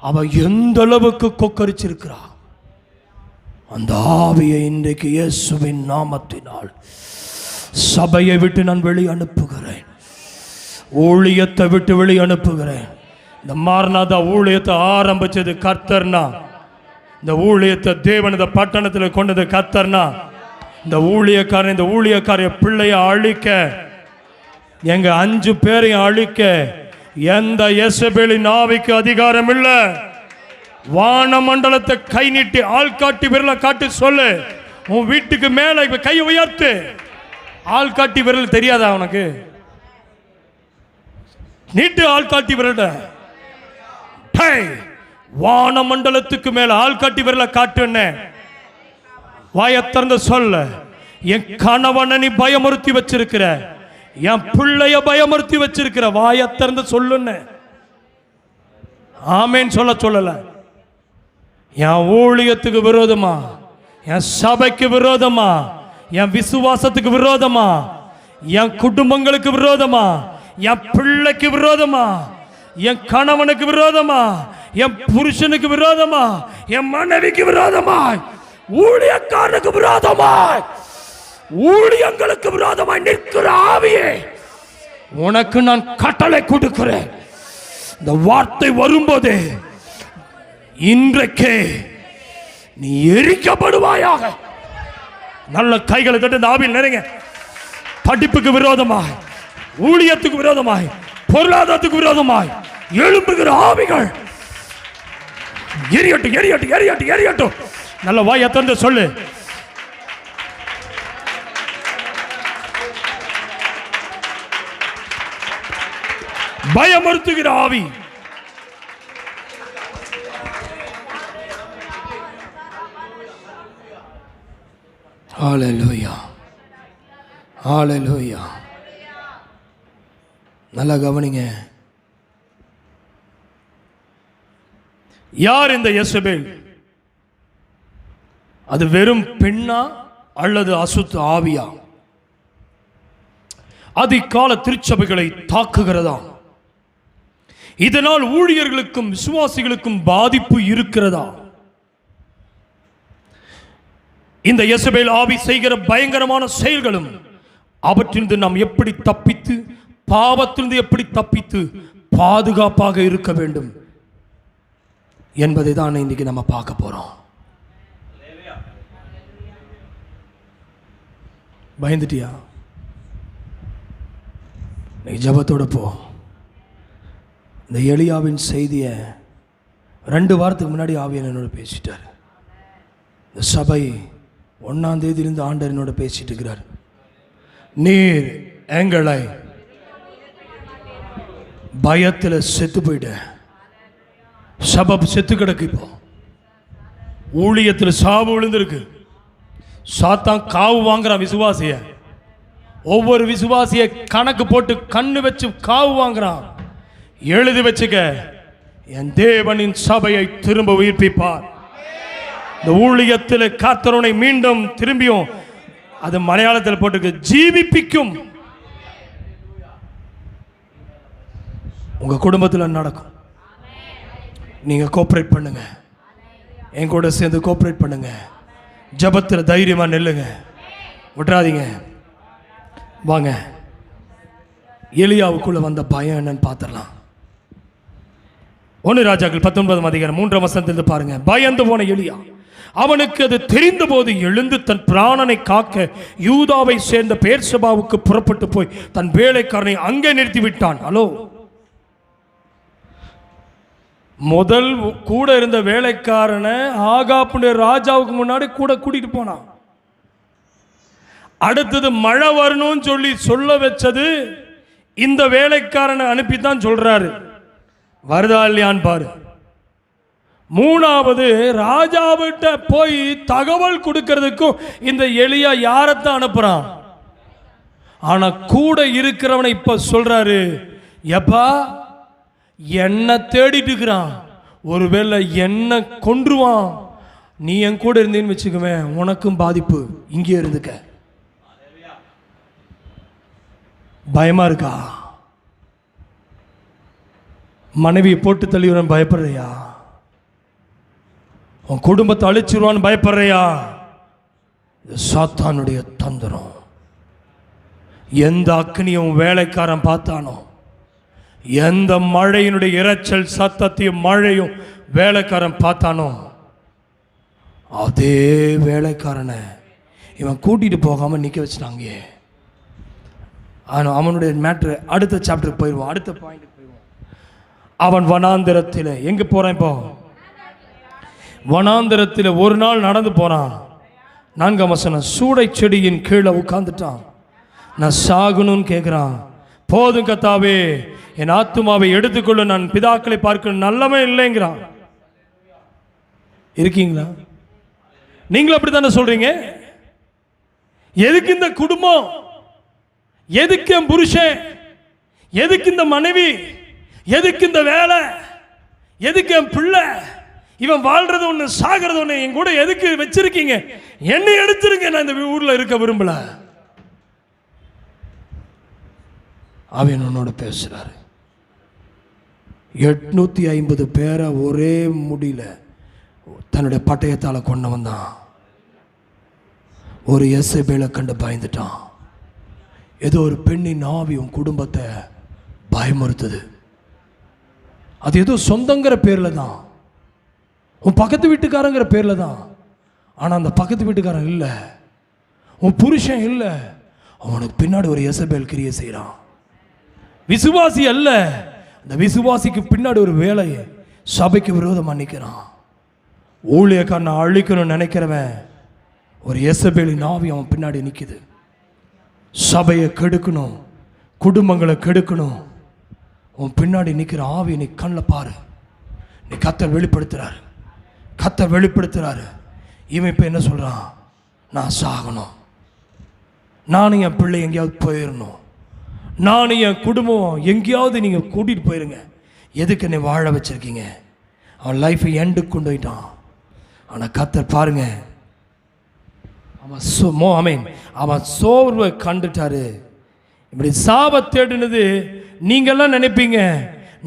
அவ எந்த அளவுக்கு கொக்கரிச்சிருக்கிறா. அந்த ஆவியை இன்றைக்கு இயேசுவின் நாமத்தினால் சபையை விட்டு நான் வெளி அனுப்புகிறேன், ஊழியத்தை விட்டு வெளி அனுப்புகிறேன். இந்த மாரநாதா ஊழியத்தை ஆரம்பிச்சது கர்த்தர்னா, இந்த ஊழியத்தை தேவன் இந்த பட்டணத்தில் கொண்டது கர்த்தர்னா, இந்த ஊழியக்கார பிள்ளைய அழிக்க, எங்க 5 பேரையும் அழிக்க எந்த யேசபேலின் ஆவிக்கு அதிகாரம் இல்லை. வானமண்டலத்தை கை நீட்டி ஆள்காட்டி விரலை காட்டி சொல்லு, உன் வீட்டுக்கு மேல கையை உயர்த்து. ஆள்காட்டி விரல் தெரியாதா உனக்கு? நீட்டு ஆள்காட்டி விரல. வானமண்டலத்துக்கு மேல ஆள்காட்டி விரலை காட்டுன்னு வாயை திறந்து சொல்ல, என் கணவனை நீ பயமுறுத்தி வச்சிருக்கிற, என் பிள்ளைய பயமுறுத்தி வச்சிருக்கிற, வாயை திறந்து சொல்லுன்னு. ஆமேன் சொல்லல. என் ஊழியத்துக்கு விரோதமா, என் சபைக்கு விரோதமா, என் விசுவாசத்துக்கு விரோதமா, என் குடும்பங்களுக்கு விரோதமா, என் பிள்ளைக்கு விரோதமா, என் கணவனுக்கு விரோதமா, என் புருஷனுக்கு விரோதமா, என் மனைவிக்கு விரோதமாய், ஊழியக்காரனுக்கு விரோதமாய், ஊழியங்களுக்கு விரோதமாய் நிற்கிற ஆவியே, உனக்கு நான் கட்டளை கொடுக்கிறேன். இந்த வார்த்தை வரும்போது இன்றைக்கே நீ எரிக்கப்படுவாயாக. நல்ல கைகளை தட்டு இந்த ஆவியில் நிறைங்க. படிப்புக்கு விரோதமாய், ஊழியத்துக்கு விரோதமாய், பொருளாதாரத்துக்கு விரோதமாய் எழும்புகிற ஆவிகள் எரியட்டும், எரியட்டும், எரியட்டும், எரியட்டும். நல்ல வாயை திறந்து சொல்லு. பயமுறுத்துகிற ஆவி, ஹல்லேலூயா, ஹல்லேலூயா. நல்லா கவனிங்க. யார் இந்த யேசபேல்? அது வெறும் பெண்ணா அல்லது அசுத்த ஆவியா? அதிகால திருச்சபைகளை தாக்குகிறதா? இதனால் ஊழியர்களுக்கும் விசுவாசிகளுக்கும் பாதிப்பு இருக்கிறதா? இந்த யேசபேல் ஆவி செய்கிற பயங்கரமான செயல்களும் அவற்றிலிருந்து நாம் எப்படி தப்பித்து, பாவத்திலிருந்து எப்படி தப்பித்து பாதுகாப்பாக இருக்க வேண்டும் என்பதை தான் இன்னைக்கு நம்ம பார்க்க போறோம். பயந்துட்டியா? நீ ஜபத்தோட போ. இந்த எலியாவின் செய்தியை 2 வாரத்துக்கு முன்னாடி ஆவியன் என்னோட பேசிட்டார். இந்த சபை 1ஆம் தேதியிலிருந்து ஆண்டவர் என்னோட பேசிட்டு இருக்கிறார். நீர் எங்களை பயத்தில் செத்து போயிட்ட, சபை செத்து கிடக்கு. இப்போ ஊழியத்தில் சாவு விழுந்திருக்கு. சாத்தான் காவு வாங்குறான் விசுவாசிய. ஒவ்வொரு விசுவாசிய கணக்கு போட்டு கண்ணு வச்சு காவு வாங்குறான். எழுதி வச்சுக்க, என் தேவனின் சபையை திரும்ப உயிர்ப்பிப்பார். இந்த ஊழியத்தில் கர்த்தரை மீண்டும் திரும்பியும், அது மலையாளத்தில் போட்டு ஜீவிப்பிக்கும். உங்க குடும்பத்தில் நடக்கும். நீங்க கோஆபரேட் பண்ணுங்க, என் கூட சேர்ந்து கோஆபரேட் பண்ணுங்க. ஜபத்தில் தைரியமா நில்லுங்க, விட்டுறாதீங்க. வாங்க, எலியாவுக்குள்ள வந்த பயம் என்னன்னு பார்த்துடலாம். 1 ராஜாக்கள் 19ஆம் அதிகாரம் 3ஆம் வசனத்திலிருந்து பாருங்க. பயந்து போன எலியா, அவனுக்கு அது தெரிந்த போது எழுந்து தன் பிராணனை காக்க யூதாவை சேர்ந்த பெயர்சபாவுக்கு புறப்பட்டு போய் தன் வேலைக்காரனை அங்கே நிறுத்தி விட்டான். ஹலோ, முதல் கூட இருந்த வேலைக்காரனை ஆகாப்புடைய ராஜாவுக்கு முன்னாடி கூட கூட்டிட்டு போனான். அடுத்தது மழை வரணும்னு சொல்ல வச்சது இந்த வேலைக்காரனை அனுப்பித்தான் சொல்றாரு. வருதா இல்லையான்னு பாரு. 3வது ராஜாவிட்ட போய் தகவல் கொடுக்கிறதுக்கும் இந்த எலியா யாரத்தான் அனுப்புறான். ஆனா கூட இருக்கிறவனை இப்ப சொல்றாரு, எப்பா என்ன தேடிட்டு இருக்கிறான். ஒருவேளை என்ன கொன்றுவான். நீ என் கூட இருந்தேன்னு வச்சுக்குவேன், உனக்கும் பாதிப்பு. இங்கே இருந்துக்க. பயமா இருக்கா? மனைவியை போட்டு தள்ளிவிட பயப்படுறியா? உன் குடும்பத்தை அழிச்சிருவான்னு பயப்படுறியா? சாத்தானுடைய தந்திரம். எந்த அக்னியும் வேலைக்காரன் பார்த்தானோ, எந்த மழையினுடைய இரைச்சல் சத்தத்தையும் மழையும் வேலைக்காரன் பார்த்தானோ, அதே வேலைக்காரனை இவன் கூட்டிட்டு போகாம நிக்க வச்சுட்டாங்க. அவனுடைய மேட்ரு அடுத்த சாப்டருக்கு போயிடுவான். அடுத்த பாயிண்ட் போயிடுவான். அவன் வனாந்திரத்தில் எங்க போறான்? இப்போ வனாந்திரத்தில் ஒரு நாள் நடந்து போறான். 4ஆம் வசனம், சூடை செடியின் கீழே உட்கார்ந்துட்டான். நான் சாகணும்னு கேட்கிறான். போதும் கர்த்தாவே, என் ஆத்துமாவை எடுத்துக்கொள்ள, நான் பிதாக்களை பார்க்க நல்லவே இல்லைங்கிறான். இருக்கீங்களா? நீங்களும் அப்படித்தானே சொல்றீங்க? எதுக்கு இந்த குடும்பம்? எதுக்கு என் புருஷன்? எதுக்கு இந்த மனைவி? எதுக்கு இந்த வேலை? எதுக்கு என் பிள்ளை? இவன் வாழ்றது ஒண்ணு, சாகிறது ஒண்ணு. என் கூட எதுக்கு வச்சிருக்கீங்க? என்னை எடுத்துருங்க, நான் இந்த ஊர்ல இருக்க விரும்பல. அவன் உன்னோட பேசுறாரு. 850 பேரை ஒரே முடியல தன்னுடைய பட்டயத்தால கொண்டவன் தான். ஒரு எசபேலை கண்டு பயந்துட்டான். ஏதோ ஒரு பெண்ணின் ஆவி உன் குடும்பத்தை பயமுறுத்துது. அது ஏதோ சொந்தங்கிற பேர்ல தான், உன் பக்கத்து வீட்டுக்காரங்கிற பேர்ல தான். ஆனா அந்த பக்கத்து வீட்டுக்காரன் இல்லை, உன் புருஷன் இல்லை, அவனுக்கு பின்னாடி ஒரு எசபேல் கிரியை செய்யறான். விசுவாசி அல்ல, அந்த விசுவாசிக்கு பின்னாடி ஒரு வேலையை சபைக்கு விரோதமாக நிற்கிறான். ஊழியக்காரனை அழிக்கணும்னு நினைக்கிறவன் ஒரு எசபேலின் ஆவி அவன் பின்னாடி நிற்குது. சபையை கெடுக்கணும், குடும்பங்களை கெடுக்கணும். உன் பின்னாடி நிற்கிற ஆவி நீ கண்ணில் பாரு. நீ கர்த்தர் வெளிப்படுத்துறாரு, கர்த்தர் வெளிப்படுத்துறாரு. இவன் இப்போ என்ன சொல்றான்? நான் சாகணும், நானும் என் பிள்ளை எங்கேயாவது போயிடணும், நானும் என் குடும்பம் எங்கேயாவது நீங்கள் கூட்டிகிட்டு போயிருங்க. எதுக்கு என்னை வாழ வச்சிருக்கீங்க? அவன் லைஃபை எண்டுக்கு கொண்டு போயிட்டான். ஆனால் கர்த்தர் பாருங்க, அவன் சோர்வை கண்டுட்டாரு. இப்படி சாப தேடினது நீங்கெல்லாம் நினைப்பீங்க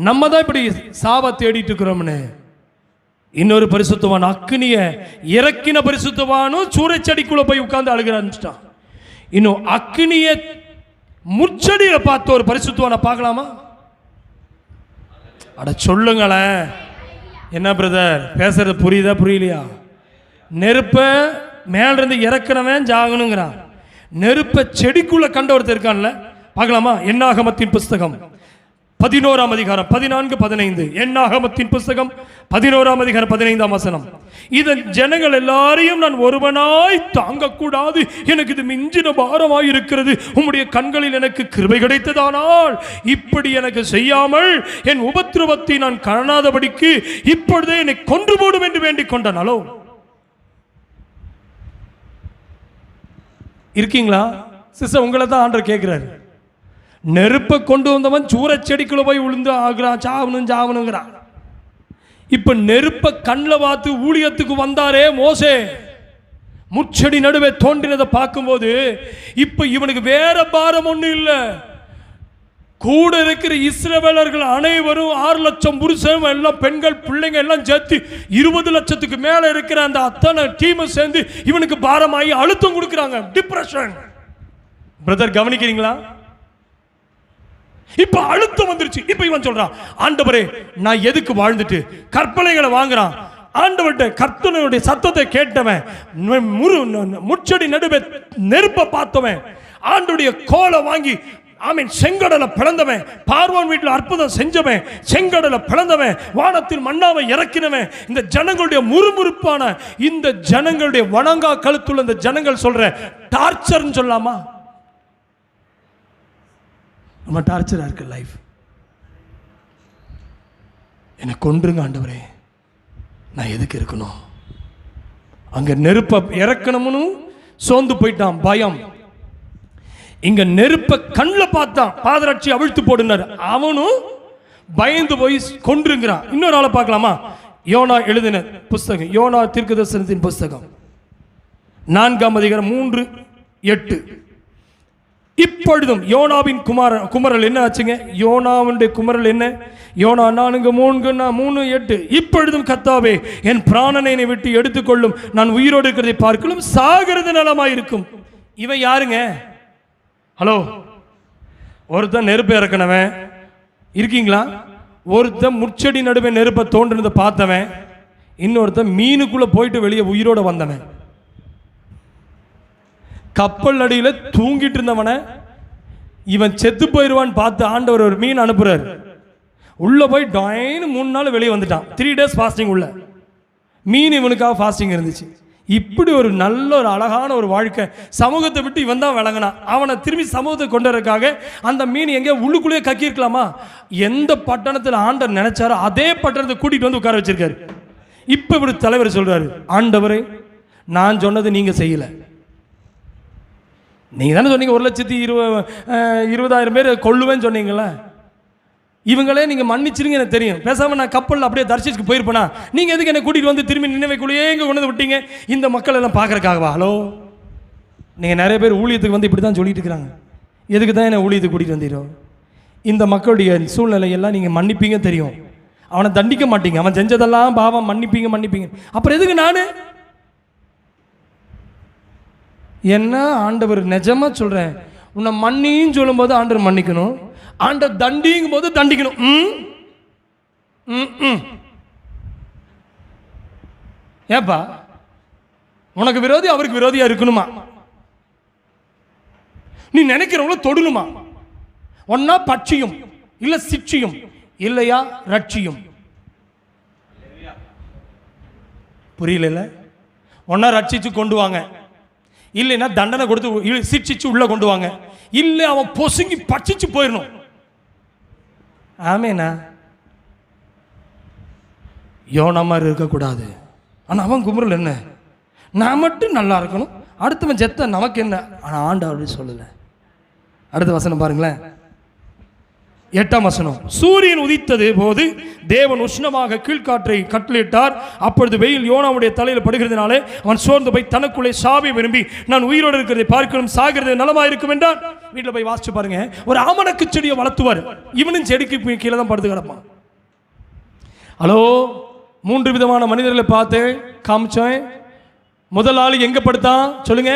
நம்ம தான் இப்படி சாப தேடிட்டு இருக்கிறோம்னு. இன்னொரு பரிசுத்தவான், அக்னிய இறக்கின பரிசுத்தவானும் சூறைச்செடிக்குள்ள போய் உட்கார்ந்து அழுக ஆரம்பிச்சிட்டான். இன்னும் அக்னிய முச்சடியில பார்த்த ஒரு பரிசுத்தவானை பார்க்கலாமா? அட சொல்லுங்களேன். என்ன பிரதர் பேசுறது புரியுதா புரியலையா? நெருப்ப மேல இருந்து இறக்குறவன் ஜாகணுங்கிறான். நெருப்ப செடிக்குள்ள கண்ட ஒருத்தர் இருக்கான்ல, பார்க்கலாமா? என்னாகமத்தின் புஸ்தகம் 11ஆம் அதிகாரம் 14, 15. என்னாகமத்தின் புஸ்தகம் 11ஆம் அதிகாரம் 15ஆம் வசனம். இதன் ஜனங்கள் எல்லாரையும் நான் ஒருவனாய் தாங்கக்கூடாது, எனக்கு இது மிஞ்சின பாரமாய் இருக்கிறது. உம்முடைய கண்களில் எனக்கு கிருபை கிடைத்ததானால் இப்படி எனக்கு செய்யாமல் என் உபத்திரவத்தை நான் காணாதபடிக்கு இப்பொழுதே என்னை கொன்று போடும் என்று வேண்டிக் கொண்டானோ. இருக்கீங்களா சிஸ்டர்? உங்களை தான் ஆண்டவர் கேட்கிறாரு. நெருப்பை கொண்டு வந்தவன் சூறைச்செடிக்குள்ள போய் விழுந்து ஆகிறான், சாவணுங்கிறான். இப்ப நெருப்ப கண்ணில் பார்த்து ஊழியத்துக்கு வந்தாரே மோசே, முச்செடி நடுவே தோன்றினதை பார்க்கும்போது இப்ப இவனுக்கு வேற பாரம் ஒண்ணு இல்லை. கூட இருக்கிற இஸ்ரவேலர்கள் அனைவரும் 6 லட்சம் புருஷன் எல்லாம் பெண்கள் பிள்ளைங்க எல்லாம் சேர்த்து 20 லட்சத்துக்கு மேல இருக்கிற அந்த அத்தனை டீம் சேர்ந்து இவனுக்கு பாரமாகி அழுத்தம் கொடுக்குறாங்க. டிப்ரெஷன். பிரதர் கவனிக்கிறீங்களா? இப்ப அழுத்தம் வந்துருச்சு. இப்ப இவன் சொல்றான், ஆண்டவரே நான் எதுக்கு வாழ்ந்துட்டு கற்பனைகளை வாங்குறான். ஆண்டவர்கிட்ட கர்த்தனுடைய சத்தத்தை கேட்டவன், முச்செடி நடுவே நெருப்ப பார்த்தவன், ஆண்டவருடைய கோலை வாங்கி செங்கடலை பிளந்தவன், பார்வோன் வீட்டில் அற்புதம் செஞ்சவன், செங்கடலை பிளந்தவன், வானத்தில் மன்னாவை இறக்கினவன், இந்த ஜனங்களுடைய முறுமுறுப்பான இந்த ஜனங்களுடைய வணங்கா கழுத்துள்ள இந்த ஜனங்கள் சொல்ற டார்ச்சர்னு சொல்லலாமா? நம்ம டார்ச்சரா இருக்கு லைஃப். என்னை கொன்றுங்க ஆண்டவரே, நான் எதுக்கு இருக்கணும்? அங்க நெருப்ப இறக்கணும்னு சோர்ந்து போயிட்டான், பயம். இங்க நெருப்ப கண்ணில் பார்த்தான், பாதரட்சி அவிழ்த்து போடுனார். அவனும் பயந்து போய் கொன்றுங்கிறான். இன்னொரு ஆளை பார்க்கலாமா? யோனா எழுதின புஸ்தகம், யோனா தீர்க்கதரிசனத்தின் புஸ்தகம் 4ஆம் அதிகாரம் 3:8. இப்பொழுதும் யோனாவின் குமரல் என்ன ஆச்சுங்க? யோனாவுடைய குமரல் என்ன? யோனா 4:3-8. இப்பொழுதும் கர்த்தாவே, என் பிராணனை என்னை விட்டு எடுத்துக்கொள்ளும், நான் உயிரோடு இருக்கிறதை பார்க்கலும் சாகிறது நலமாயிருக்கும். இவன் யாருங்க? ஹலோ, ஒருத்தன் நெருப்பு இறக்கணவன் இருக்கீங்களா? ஒருத்தன் முச்செடி நடுவே நெருப்பை தோன்றினதை பார்த்தவன், இன்னொருத்தன் மீனுக்குள்ள போயிட்டு வெளியே உயிரோட வந்தவன். கப்பல் அடியில் தூங்கிட்டு இருந்தவனை இவன் செத்து போயிடுவான்னு பார்த்து ஆண்டவர் ஒரு மீன் அனுப்புறாரு. உள்ள போய் டாயின்னு 3 நாள் வெளியே வந்துட்டான். 3 days ஃபாஸ்டிங். உள்ள மீன் இவனுக்காக ஃபாஸ்டிங் இருந்துச்சு. இப்படி ஒரு நல்ல ஒரு அழகான ஒரு வாழ்க்கை. சமூகத்தை விட்டு இவன் தான் விளங்கினான். அவனை திரும்பி சமூகத்தை கொண்டு வரதுக்காக அந்த மீன் எங்கே உள்ளுக்குள்ளேயே கக்கியிருக்கலாமா? எந்த பட்டணத்தில் ஆண்டவர் நினைச்சாரோ அதே பட்டணத்தை கூட்டிட்டு வந்து உட்கார வச்சிருக்காரு. இப்போ இப்படி தலைவர் சொல்றாரு, ஆண்டவரே, நான் சொன்னது நீங்க செய்யல. நீங்க தானே சொன்னீங்க 1,20,000 பேர் கொள்ளுவேன்னு சொன்னீங்களா? இவங்களே நீங்கள் மன்னிச்சிருங்க, எனக்கு தெரியும். பேசாமல் நான் கப்பலில் அப்படியே தரிசிச்சுக்கு போயிருப்பேனா? நீங்கள் எதுக்கு என்னை கூட்டிகிட்டு வந்து திரும்பி நினைவைக்குள்ளேயே எங்கே கொண்டு வந்து விட்டீங்க? இந்த மக்கள் எல்லாம் பார்க்குறக்காகவா? ஹலோ, நீங்கள் நிறைய பேர் ஊழியத்துக்கு வந்து இப்படி தான் சொல்லிட்டு இருக்கிறாங்க. எதுக்கு தான் என்னை ஊழியத்துக்கு கூட்டிகிட்டு வந்தீரோ? இந்த மக்களுடைய சூழ்நிலையெல்லாம் நீங்கள் மன்னிப்பீங்க தெரியும். அவனை தண்டிக்க மாட்டீங்க. அவன் செஞ்சதெல்லாம் பாவம், மன்னிப்பீங்க. அப்புறம் எதுக்கு நான் என்ன? ஆண்டவர் நிஜமாக சொல்கிறேன், உன்னை மன்னின்னு சொல்லும்போது ஆண்டவர் மன்னிக்கணும், ஆண்டவர் தண்டிங்கும் போது தண்டிக்கணும். ஏப்பா, உனக்கு விரோதி அவருக்கு விரோதியா இருக்கணுமா? நீ நினைக்கிறவங்கள தொடணுமா? ஒன்னா பட்சியும், இல்ல சிட்சியும், இல்லையா ரட்சியும். புரியல? ஒன்னா ரட்சிச்சு கொண்டு வாங்க, இல்லைன்னா தண்டனை கொடுத்து சிட்சிச்சு உள்ள கொண்டு வாங்க, இல்லை அவன் பொசுங்கி பட்சிச்சு போயிடணும். ஆமேனா? யோனா மாதிரி இருக்கக்கூடாது. ஆனால் அவன் குமுறல் என்ன? நான் மட்டும் நல்லா இருக்கணும், அடுத்தவன் செத்த நமக்கு என்ன? ஆனால் ஆண்டவர் சொல்லலை. அடுத்த வசனம் பாருங்களேன், 8ஆம் வசனம். சூரியன் உதித்தது போது தேவன் உஷ்ணமாக கீழ்காற்றை கட்டளையிட்டார். அப்பொழுது வெயில் யோனாவுடைய தலையில் படுகிறதுனாலே அவன் சோர்ந்து போய் தனக்குள்ளே சாவை விரும்பி, நான் உயிரோடு இருக்கிறதை பார்க்கணும், சாகிறது நலமா இருக்கும் என்றான். வீட்டில் போய் வாசிச்சு பாருங்க. ஒரு ஆமணக்கு செடியை வளர்த்துவார், இவனும் செடிக்கு கீழே தான் படுத்து கிடப்பான். ஹலோ, 3 விதமான மனிதர்களை பார்த்து காமிச்சேன். முதல் ஆளு எங்க படுத்தான் சொல்லுங்க?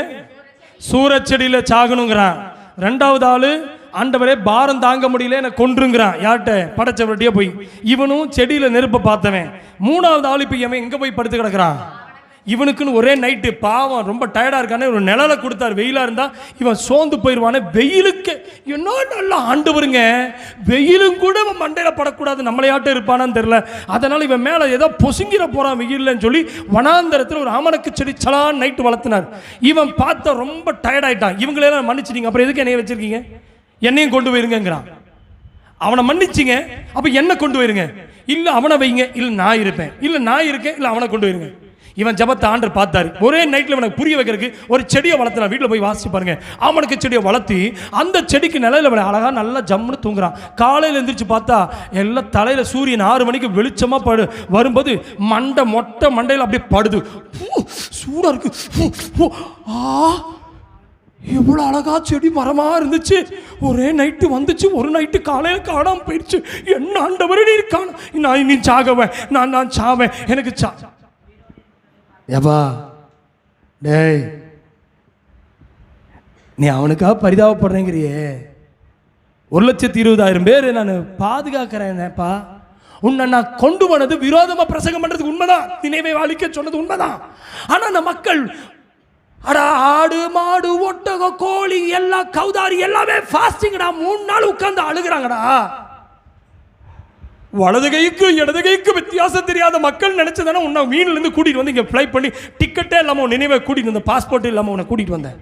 சூரச்செடியில் சாகணுங்கிறான். 2வது ஆளு, ஆண்டவரே பாரம் தாங்க முடியல எனக்கு கொன்றுங்கிறான். யார்கிட்ட? படைச்சவர்கிட்டயே போய். இவனும் செடியில் நெருப்பை பார்த்தவன். 3வது ஆள் இப்போ இவன் எங்கே போய் படுத்து கிடக்கிறான்? இவனுக்குன்னு ஒரே நைட்டு பாவம் ரொம்ப டயர்டாக இருக்கானே, ஒரு நிழலை கொடுத்தார். வெயிலாக இருந்தால் இவன் சோர்ந்து போயிடுவானே. வெயிலுக்கு என்ன நல்லா ஆண்டவருங்க, வெயிலும் கூட இவன் மண்டையில் படக்கூடாது, நம்மளையாட்டம் இருப்பானான்னு தெரில. அதனால் இவன் மேலே ஏதோ பொசுங்கிற போகிறான் வெயில்லன்னு சொல்லி வனாந்தரத்தில் ஒரு ஆமணக்கு செடி சலான் நைட்டு வளர்த்தினார். இவன் பார்த்த ரொம்ப டயர்டாயிட்டான். இவங்களெல்லாம் மன்னிச்சிட்டீங்க, அப்புறம் எதுக்கு என்னைய வச்சிருக்கீங்க? என்னையும் கொண்டு போயிருங்கிறான். அவனை மன்னிச்சிங்க, அப்ப என்ன கொண்டு போயிருங்க? இல்ல அவனை வைங்க, இல்ல நான் இருப்பேன், இல்ல நான் இருக்கேன், இல்ல அவனை கொண்டு போயிருங்க. இவன் ஜபத்தை ஆண்டவர் பார்த்தாரு. ஒரே நைட்ல இவனுக்கு புரிய வைக்கிறதுக்கு ஒரு செடியை வளர்த்தான். வீட்டில் போய் வாசிச்சு பாருங்க. ஆமணக்கு செடியை வளர்த்தி அந்த செடிக்கு நிலையில அழகா நல்லா ஜம்முன்னு தூங்குறான். காலையில் எந்திரிச்சு பார்த்தா எல்லாம் தலையில சூரியன் 6 மணிக்கு வெளிச்சமா வரும்போது மொட்டை மண்டையில் அப்படியே படுது. சூடா இருக்கு. எவ்வளோ அழகா செடி மரமா இருந்துச்சு. ஒரே நைட்டு வந்துச்சு, ஒரு நைட்டு காலையில் காணாம போயிடுச்சு. என்ன ஆண்டவரே நீ காண, நான் நீ சாகவேன், நான் சாவேன், எனக்கு ஏப்பா டேய், நீ அவனுக்காக பரிதாபப்படுறேங்கிறியே. 1,20,000 பேர் நான் பாதுகாக்கிறேன்ப்பா. உன்னை நான் கொண்டு போனது விரோதமா பிரசங்கம் பண்றதுக்கு உண்மைதான், நினைவை அழிக்க சொன்னது உண்மைதான். ஆனா அந்த மக்கள் ஆடு மாடு ஒட்டக கோழி எல்லாம் கௌதாரி எல்லாமே ஃபாஸ்டிங்டா. 3 நாள் உட்கார்ந்து அழுகிறாங்கடா. வலது கைக்கு இடது கைக்கு வித்தியாசம் தெரியாத மக்கள் நினைச்சதானே உன்னை மீன்ல இருந்து கூட்டிட்டு வந்து இங்க ஃப்ளை பண்ணி டிக்கெட்டே இல்லாம நினைவை கூட்டிட்டு வந்த, பாஸ்போர்ட் இல்லாம உன்னை கூட்டிட்டு வந்தேன்.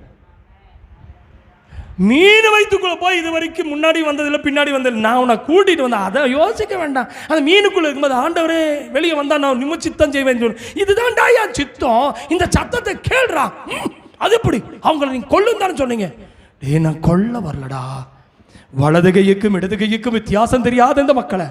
மீன் வயிற்றுக்குள்ள போய் இது வரைக்கும் முன்னாடி வந்ததில்லை, பின்னாடி வந்ததில்லை. நான் உன்னை கூட்டிட்டு வந்தேன், அதை யோசிக்க வேண்டாம். அந்த மீனுக்குள்ள இருக்கும்போது ஆண்டவரே வெளியே வந்தா நான் நிமிச்சித்தம் செய்வேன் சொல்லு. இதுதான் டாயா சித்தம். இந்த சத்தத்தை கேள்றா. அது எப்படி? அவங்களை நீங்க கொல்லும் தானே சொன்னீங்க. நான் கொல்ல வரலடா. வலது கைக்கும் இடது கைக்கும் வித்தியாசம் தெரியாத இந்த மக்களை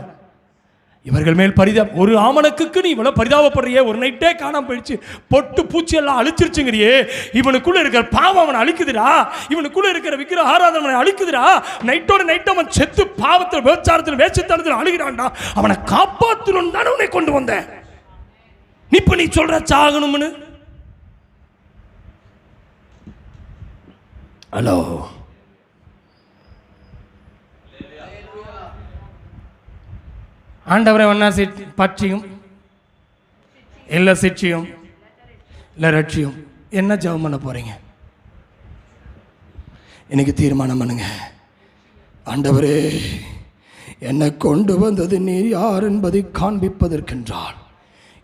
இவர்கள் மேல் ஒரு ஆமணக்குக்கு நீ இவ்வளவு பரிதாபப்படுறியே, ஒரு நைட்டே காணாம போயிடுச்சு, பொட்டு பூச்சி எல்லாம் அழிச்சிருச்சுங்கிறியே, இவனுக்குள்ள இருக்கிற பாவம் அவனை அழிக்குதுடா, இவனுக்குள்ள இருக்கிற விக்கிரக ஆராதனை அழிக்குதுடா, நைட்டோட நைட் அவன் செத்து பாவத்தில் விபச்சாரத்தில் வேஷத்தனத்தில் அழுகிறான்டா, அவனை காப்பாற்றணும் தானே உன்னை கொண்டு வந்தேன். இப்ப நீ சொல்ற சாகணும்னு. ஹலோ, ஆண்டவரை ஒன்னா பற்றியும் இல்லை சிற்றியும் இல்லை ரட்சியும் என்ன ஜெபம் பண்ண போறீங்க? இன்னைக்கு தீர்மானம் பண்ணுங்க. ஆண்டவரே, என்னை கொண்டு வந்தது நீர் யார் என்பதை காண்பிப்பதற்கென்றால்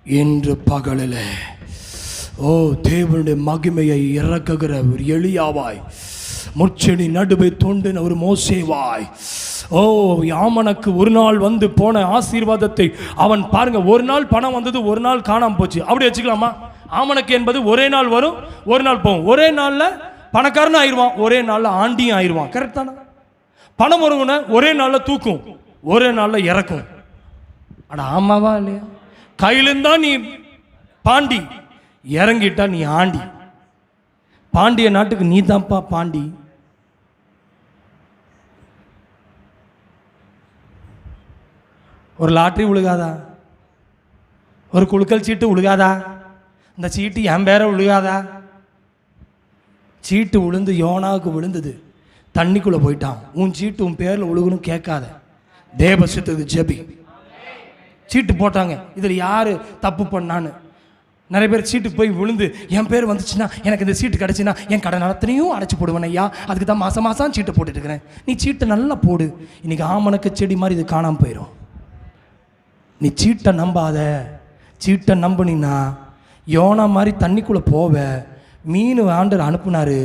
இன்று பகலில் தேவனுடைய மகிமையை இறக்குகிற ஒரு எலியாவாய், முச்செடி நடுவை தோண்டின ஒரு மோசேவாய், யாமனுக்கு ஒரு நாள் வந்து போன ஆசீர்வாதத்தை அவன் பாருங்க, ஒரு நாள் பணம் வந்தது, ஒரு நாள் காணாம போச்சு, அப்படி வச்சுக்கலாமா? ஆமனுக்கு என்பது ஒரே நாள் வரும், ஒரு நாள் போகும், ஒரே நாளில் பணக்காரனும் ஆயிடுவான், ஒரே நாளில் ஆண்டியும் ஆயிடுவான். கரெக்ட் தானே? பணம் வருவன ஒரே நாளில் தூக்கும், ஒரே நாளில் இறக்கும். அட ஆமாவா இல்லையா? கையிலிருந்தா நீ பாண்டி, இறங்கிட்டா நீ ஆண்டி. பாண்டிய நாட்டுக்கு நீ தான்ப்பா பாண்டி. ஒரு லாட்ரி உழுகாதா? ஒரு குழுக்கள் சீட்டு உழுகாதா? இந்த சீட்டு என் பேர உழுகாதா? சீட்டு விழுந்து யோனாவுக்கு விழுந்தது, தண்ணிக்குள்ளே போயிட்டான். உன் சீட்டு உன் பேரில் உழுகணும் கேட்காத, தேவசித்துக்கு ஜெபி. சீட்டு போட்டாங்க, இதில் யார் தப்பு பண்ணான்னு. நிறைய பேர் சீட்டுக்கு போய் விழுந்து என் பேர் வந்துச்சுன்னா, எனக்கு இந்த சீட்டு கிடச்சின்னா என் கடை நடத்தினையும் அடைச்சி போடுவேன் ஐயா, அதுக்கு தான் மாதம் மாதம் சீட்டை போட்டுட்டு இருக்கிறேன். நீ சீட்டை நல்லா போடு, இன்னைக்கு ஆமணக்கு செடி மாதிரி இது காணாமல் போயிடும். நீ சீட்டை நம்பாத. சீட்டை நம்பினா யோனா மாதிரி தண்ணிக்குள்ளே போவ. மீன் ஆண்டர் அனுப்புனாரு,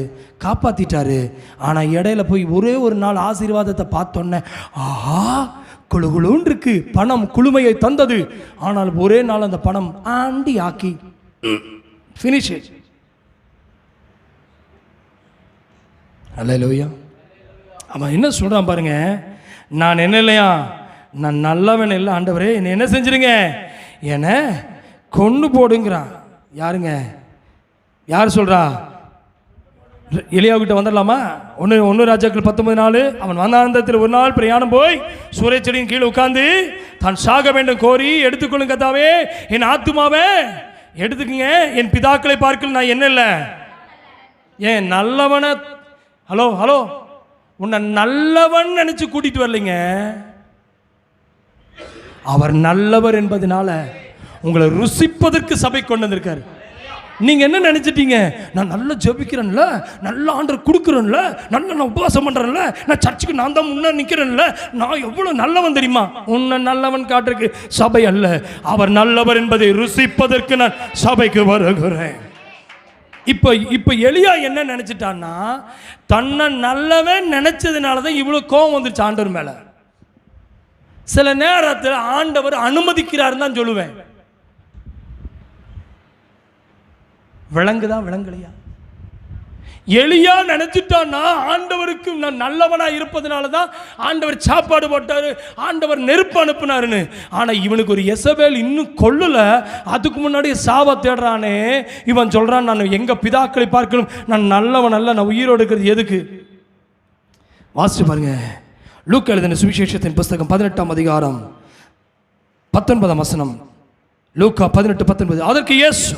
காப்பாற்றிட்டாரு. ஆனால் இடையில போய் ஒரே ஒரு நாள் ஆசீர்வாதத்தை பார்த்தோன்னே, ஆஹா குழுகுழுன்னு இருக்கு, பணம் குளுமையை தந்தது. ஆனால் ஒரே நாள் அந்த பணம் ஆண்டி ஆக்கி ஃபினிஷ். அல்லேலூயா. அவன் என்ன சொல்கிறான் பாருங்க, நான் என்ன இல்லையா, நான் நல்லவன் இல்லை ஆண்டவரே, என்னை என்ன செஞ்சிருங்க, என்னை கொண்டு போடுங்கிறான். யாருங்க? யார் சொல்கிறா? எலியாவுக்கிட்ட வந்துடலாமா? ஒன்று ராஜாக்கள் 19:4. அவன் வந்தாந்தத்தில் ஒரு நாள் பிரயாணம் போய் சூரிய செடியின் கீழே உட்கார்ந்து தான் சாக வேண்டும் கோரி, எடுத்துக்கொள்ளும் கர்த்தாவே என் ஆத்துமாவே எடுத்துக்குங்க, என் பிதாக்களை பார்க்கல நான் என்ன இல்லை, ஏன் நல்லவனை, ஹலோ ஹலோ, உன்னை நல்லவன் நினைச்சு கூட்டிட்டு வரலைங்க. அவர் நல்லவர் என்பதனால உங்களை ருசிப்பதற்கு சபை கொண்டு வந்திருக்காரு. நீங்க என்ன நினைச்சிட்டீங்க? நான் நல்லா ஜெபிக்கிறேன்ல, நல்ல ஆண்டவர் கொடுக்குறேன்ல, நல்ல நான் உபவாசம் பண்றேன்ல, நான் சர்ச்சுக்கு நான் தான் முன்னாடி நிற்கிறேன்ல, நான் எவ்வளவு நல்லவன் தெரியுமா? உன்னை நல்லவன் காட்டுறதுக்கு சபை அல்ல, அவர் நல்லவர் என்பதை ருசிப்பதற்கு நான் சபைக்கு வருகிறேன். இப்ப எலியா என்ன நினைச்சிட்டான்னா, தன்னை நல்லவன் நினைச்சதுனாலதான் இவ்வளவு கோபம் வந்துருச்சு ஆண்டவர் மேல. சில நேரத்தில் ஆண்டவர் அனுமதிக்கிறார் தான் சொல்லுவேன். விளங்குதா விளங்கலையா? எலியா நினைச்சிட்டான்னா, ஆண்டவருக்கு நான் நல்லவனா இருப்பதனால தான் ஆண்டவர் சாப்பாடு போட்டாரு, ஆண்டவர் நெருப்பு அனுப்புனாருன்னு. ஆனா இவனுக்கு ஒரு எசபேல் இன்னும் கொல்லல, அதுக்கு முன்னாடி சாவ தேடுறானே. இவன் சொல்றான், நான் எங்க பிதாக்களை பார்க்கணும், நான் நல்லவன் அல்ல, நான் உயிரோடு இருக்கிறது எதுக்கு? வாசிச்சு பாருங்க, லூக்கா எழுதின சுவிசேஷத்தின் புஸ்தகம் 18ஆம் அதிகாரம் 19ஆம் வசனம். லூக்கா 18:19. அதற்கு இயேசு,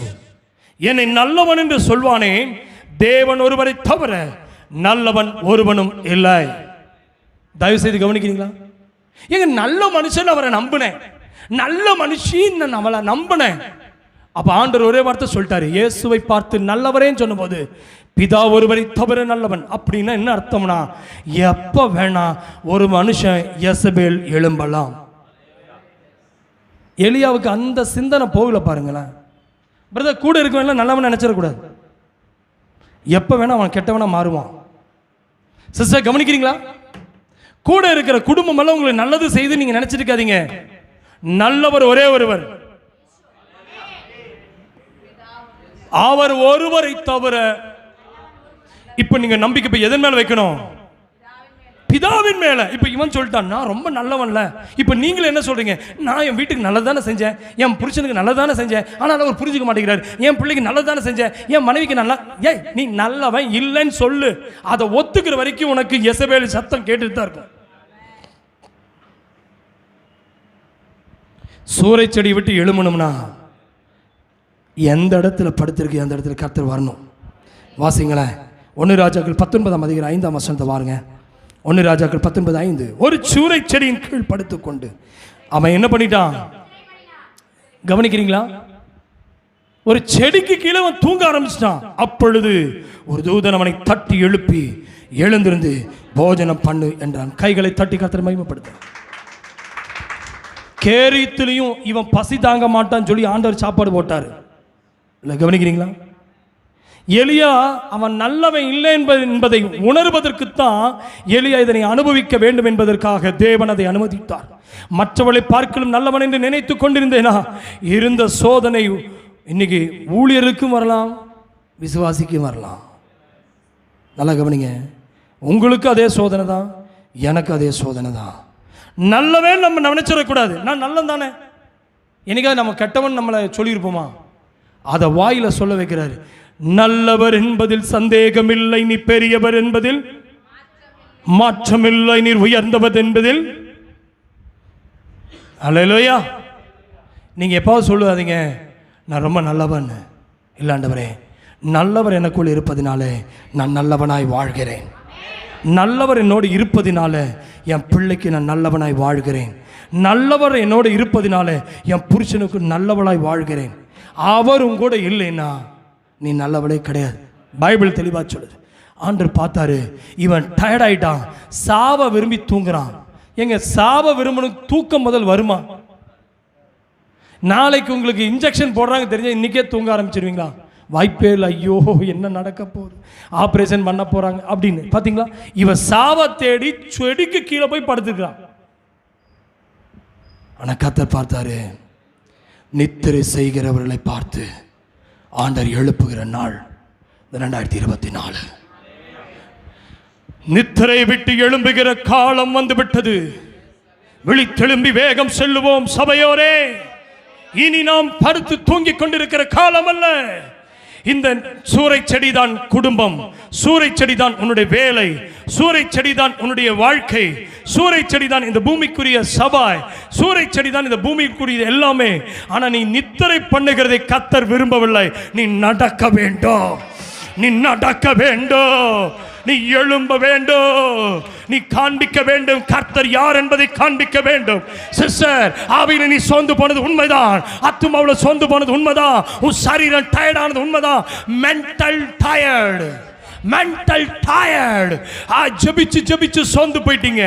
என்னை நல்லவன் என்று சொல்வானே, தேவன் ஒருவரை தவிர நல்லவன் ஒருவனும் இல்லை. தயவு செய்து கவனிக்கிறீங்களா? எங்க நல்ல மனுஷன் அவரை நம்பினேன், நல்ல மனுஷன் நான் அவளை நம்பினேன். அப்ப ஆண்டவர் ஒரே வார்த்தை சொல்லிட்டாரு, இயேசுவை பார்த்து நல்லவரேன்னு சொன்னபோது, பிதா ஒருவரை தவிர நல்லவன். அப்படின்னா என்ன அர்த்தம்னா, எப்ப வேணா ஒரு மனுஷன் எசபேல் எழும்பலாம். எலியாவுக்கு அந்த சிந்தனை போகல பாருங்களேன். பிரதர், கூட இருக்கவன் நல்லவன் நினைச்சிடக்கூடாது, எப்ப வேணா அவன் கெட்டவனா மாறுவான். சிஸ்டர் கவனிக்கிறீங்களா? கூட இருக்கிற குடும்பம் எல்லாம் உங்களுக்கு நல்லது செய்து நீங்க நினைச்சிட்டு இருக்காதீங்க. நல்லவர் ஒரே ஒருவர், அவர் ஒருவரை தவிர. இப்ப நீங்க நம்பிக்கை எதன் மேல வைக்கணும்? பிதாவின் மேல. இப்ப இவன் சொல்லிட்டான், நான் ரொம்ப நல்லவன்ல. இப்ப நீங்களும் என்ன சொல்றீங்க? நான் என் வீட்டுக்கு நல்லதானே செஞ்சேன், என் புருஷனுக்கு நல்லதானே செஞ்சேன், ஆனால் அவர் புரிஞ்சுக்க மாட்டேங்கிறார். என் பிள்ளைக்கு நல்லதானே செஞ்சேன், என் மனைவிக்கு நல்லா. ஏய், நீ நல்லவன் இல்லைன்னு சொல்லு. அதை ஒத்துக்கிற வரைக்கும் உனக்கு யெசபேல் சத்தம் கேட்டுட்டு தான் இருக்கும். சூறை செடி விட்டு எழுமணும்னா எந்த இடத்துல படுத்திருக்கு அந்த இடத்துல கர்த்தர் வரணும். வாசிங்களேன், 1 ராஜாக்கள் 19ஆம் அதிகாரம் 5ஆம் வசனத்தை பாருங்க. 1 ராஜாக்கள் 19:5. ஒரு சூறை செடியின் கீழ் படுத்துக்கொண்டு அவன் என்ன பண்ணிட்டான்? கவனிக்கிறீங்களா? ஒரு செடிக்கு கீழே அவன் தூங்க ஆரம்பிச்சிட்டான். அப்பொழுது ஒரு தூதன் அவனை தட்டி எழுப்பி, எழுந்திருந்து போஜனம் பண்ணு என்றான். கைகளை தட்டி கர்த்தரை மகிமைப்படுத்த. கேரித்திலையும் இவன் பசி தாங்க மாட்டான்னு சொல்லி ஆண்டவர் சாப்பாடு போட்டார். இல்லை, கவனிக்கிறீங்களா? எலியா அவன் நல்லவன் இல்லை என்பதை உணர்வதற்குத்தான் எலியா இதனை அனுபவிக்க வேண்டும் என்பதற்காக தேவன் அதை அனுமதித்தார். மற்றவளை பார்க்கலும் நல்லவன் என்று நினைத்து கொண்டிருந்தேனா, இருந்த சோதனை இன்னைக்கு ஊழியருக்கும் வரலாம், விசுவாசிக்கும் வரலாம். நல்லா கவனிங்க, உங்களுக்கு அதே சோதனை தான், எனக்கு அதே சோதனை தான். நல்லவன் நம்ம நினைச்சிடக்கூடாது. நான் நல்லவன் தானே, என்னைக்காவது நம்ம கெட்டவன் நம்மளை சொல்லியிருப்போமா? அதை வாயில சொல்ல வைக்கிறாரு. நல்லவர் என்பதில் சந்தேகமில்லை, நீ பெரியவர் என்பதில் மாற்றமில்லை, நீர் உயர்ந்தவர் என்பதில். அல்லேலூயா. நீங்க எப்பாவது சொல்லுவாதீங்க நான் ரொம்ப நல்லவன். இல்லாண்டவரே, நல்லவர் எனக்குள் இருப்பதினாலே நான் நல்லவனாய் வாழ்கிறேன். நல்லவர் என்னோடு இருப்பதினால என் பிள்ளைக்கு நான் நல்லவனாய் வாழ்கிறேன். நல்லவர் என்னோடு இருப்பதினால என் புருஷனுக்கு நல்லவனாய் வாழ்கிறேன். அவர் உங்கூட இல்லைன்னா நீ நல்லவளே கிடையாது. பைபிள் தெளிவாக சொல்லுது. ஆண்டவர் பார்த்தாரு, இவன் டயர்ட் ஆயிட்டான், சாவ விரும்பி தூங்குறான். எங்க சாவ விரும்பணும், தூக்கம் முதல் வருமா? நாளைக்கு உங்களுக்கு இன்ஜெக்ஷன் போடுறாங்க தெரிஞ்சா இன்னைக்கே தூங்க ஆரம்பிச்சிருவீங்களா? வாய்ப்பே இல்லை. ஐயோ என்ன நடக்க போகுது, ஆப்ரேஷன் பண்ண போறாங்க அப்படின்னு. பார்த்தீங்களா, இவன் சாவ தேடி செடிக்கு கீழே போய் படுத்துக்கிறான். ஆனால் கர்த்தர் பார்த்தாரு, நித்திரை செய்கிறவர்களை பார்த்து ஆண்டவர் எழுப்புகிற நாள் 2024. நித்திரை விட்டு எழும்புகிற காலம் வந்து விட்டது. விழித்தெழும்பி வேகம் செல்லுவோம் சபையோரே. இனி நாம் படுத்து தூங்கிக் கொண்டிருக்கிற காலம் அல்ல. இந்த சூறை செடிதான் குடும்பம், சூறை செடிதான் உன்னுடைய வேலை, சூறை செடிதான் உன்னுடைய வாழ்க்கை, சூறை செடிதான் இந்த பூமிக்குரிய சபாய், சூறை செடிதான் இந்த பூமிக்குரிய எல்லாமே. ஆனா நீ நித்திரை பண்ணுகிறதை கர்த்தர் விரும்பவில்லை. நீ நடக்க வேண்டும், நீ நடக்க வேண்டும், நீ எழும்ப வேண்டும், நீ காண்பிக்க வேண்டும் கர்த்தர் யார் என்பதை காண்பிக்க வேண்டும். சிஸ்டர், ஆவியில நீ சோர்ந்து போனது உண்மைதான், ஆத்துமாவுல சோர்ந்து போனது உண்மைதான், உன் சரீரம் டயர்ட் ஆனது உண்மைதான். Mental tired, mental tired. ஜெபிச்சு ஜெபிச்சு சோர்ந்து போயிட்டீங்க,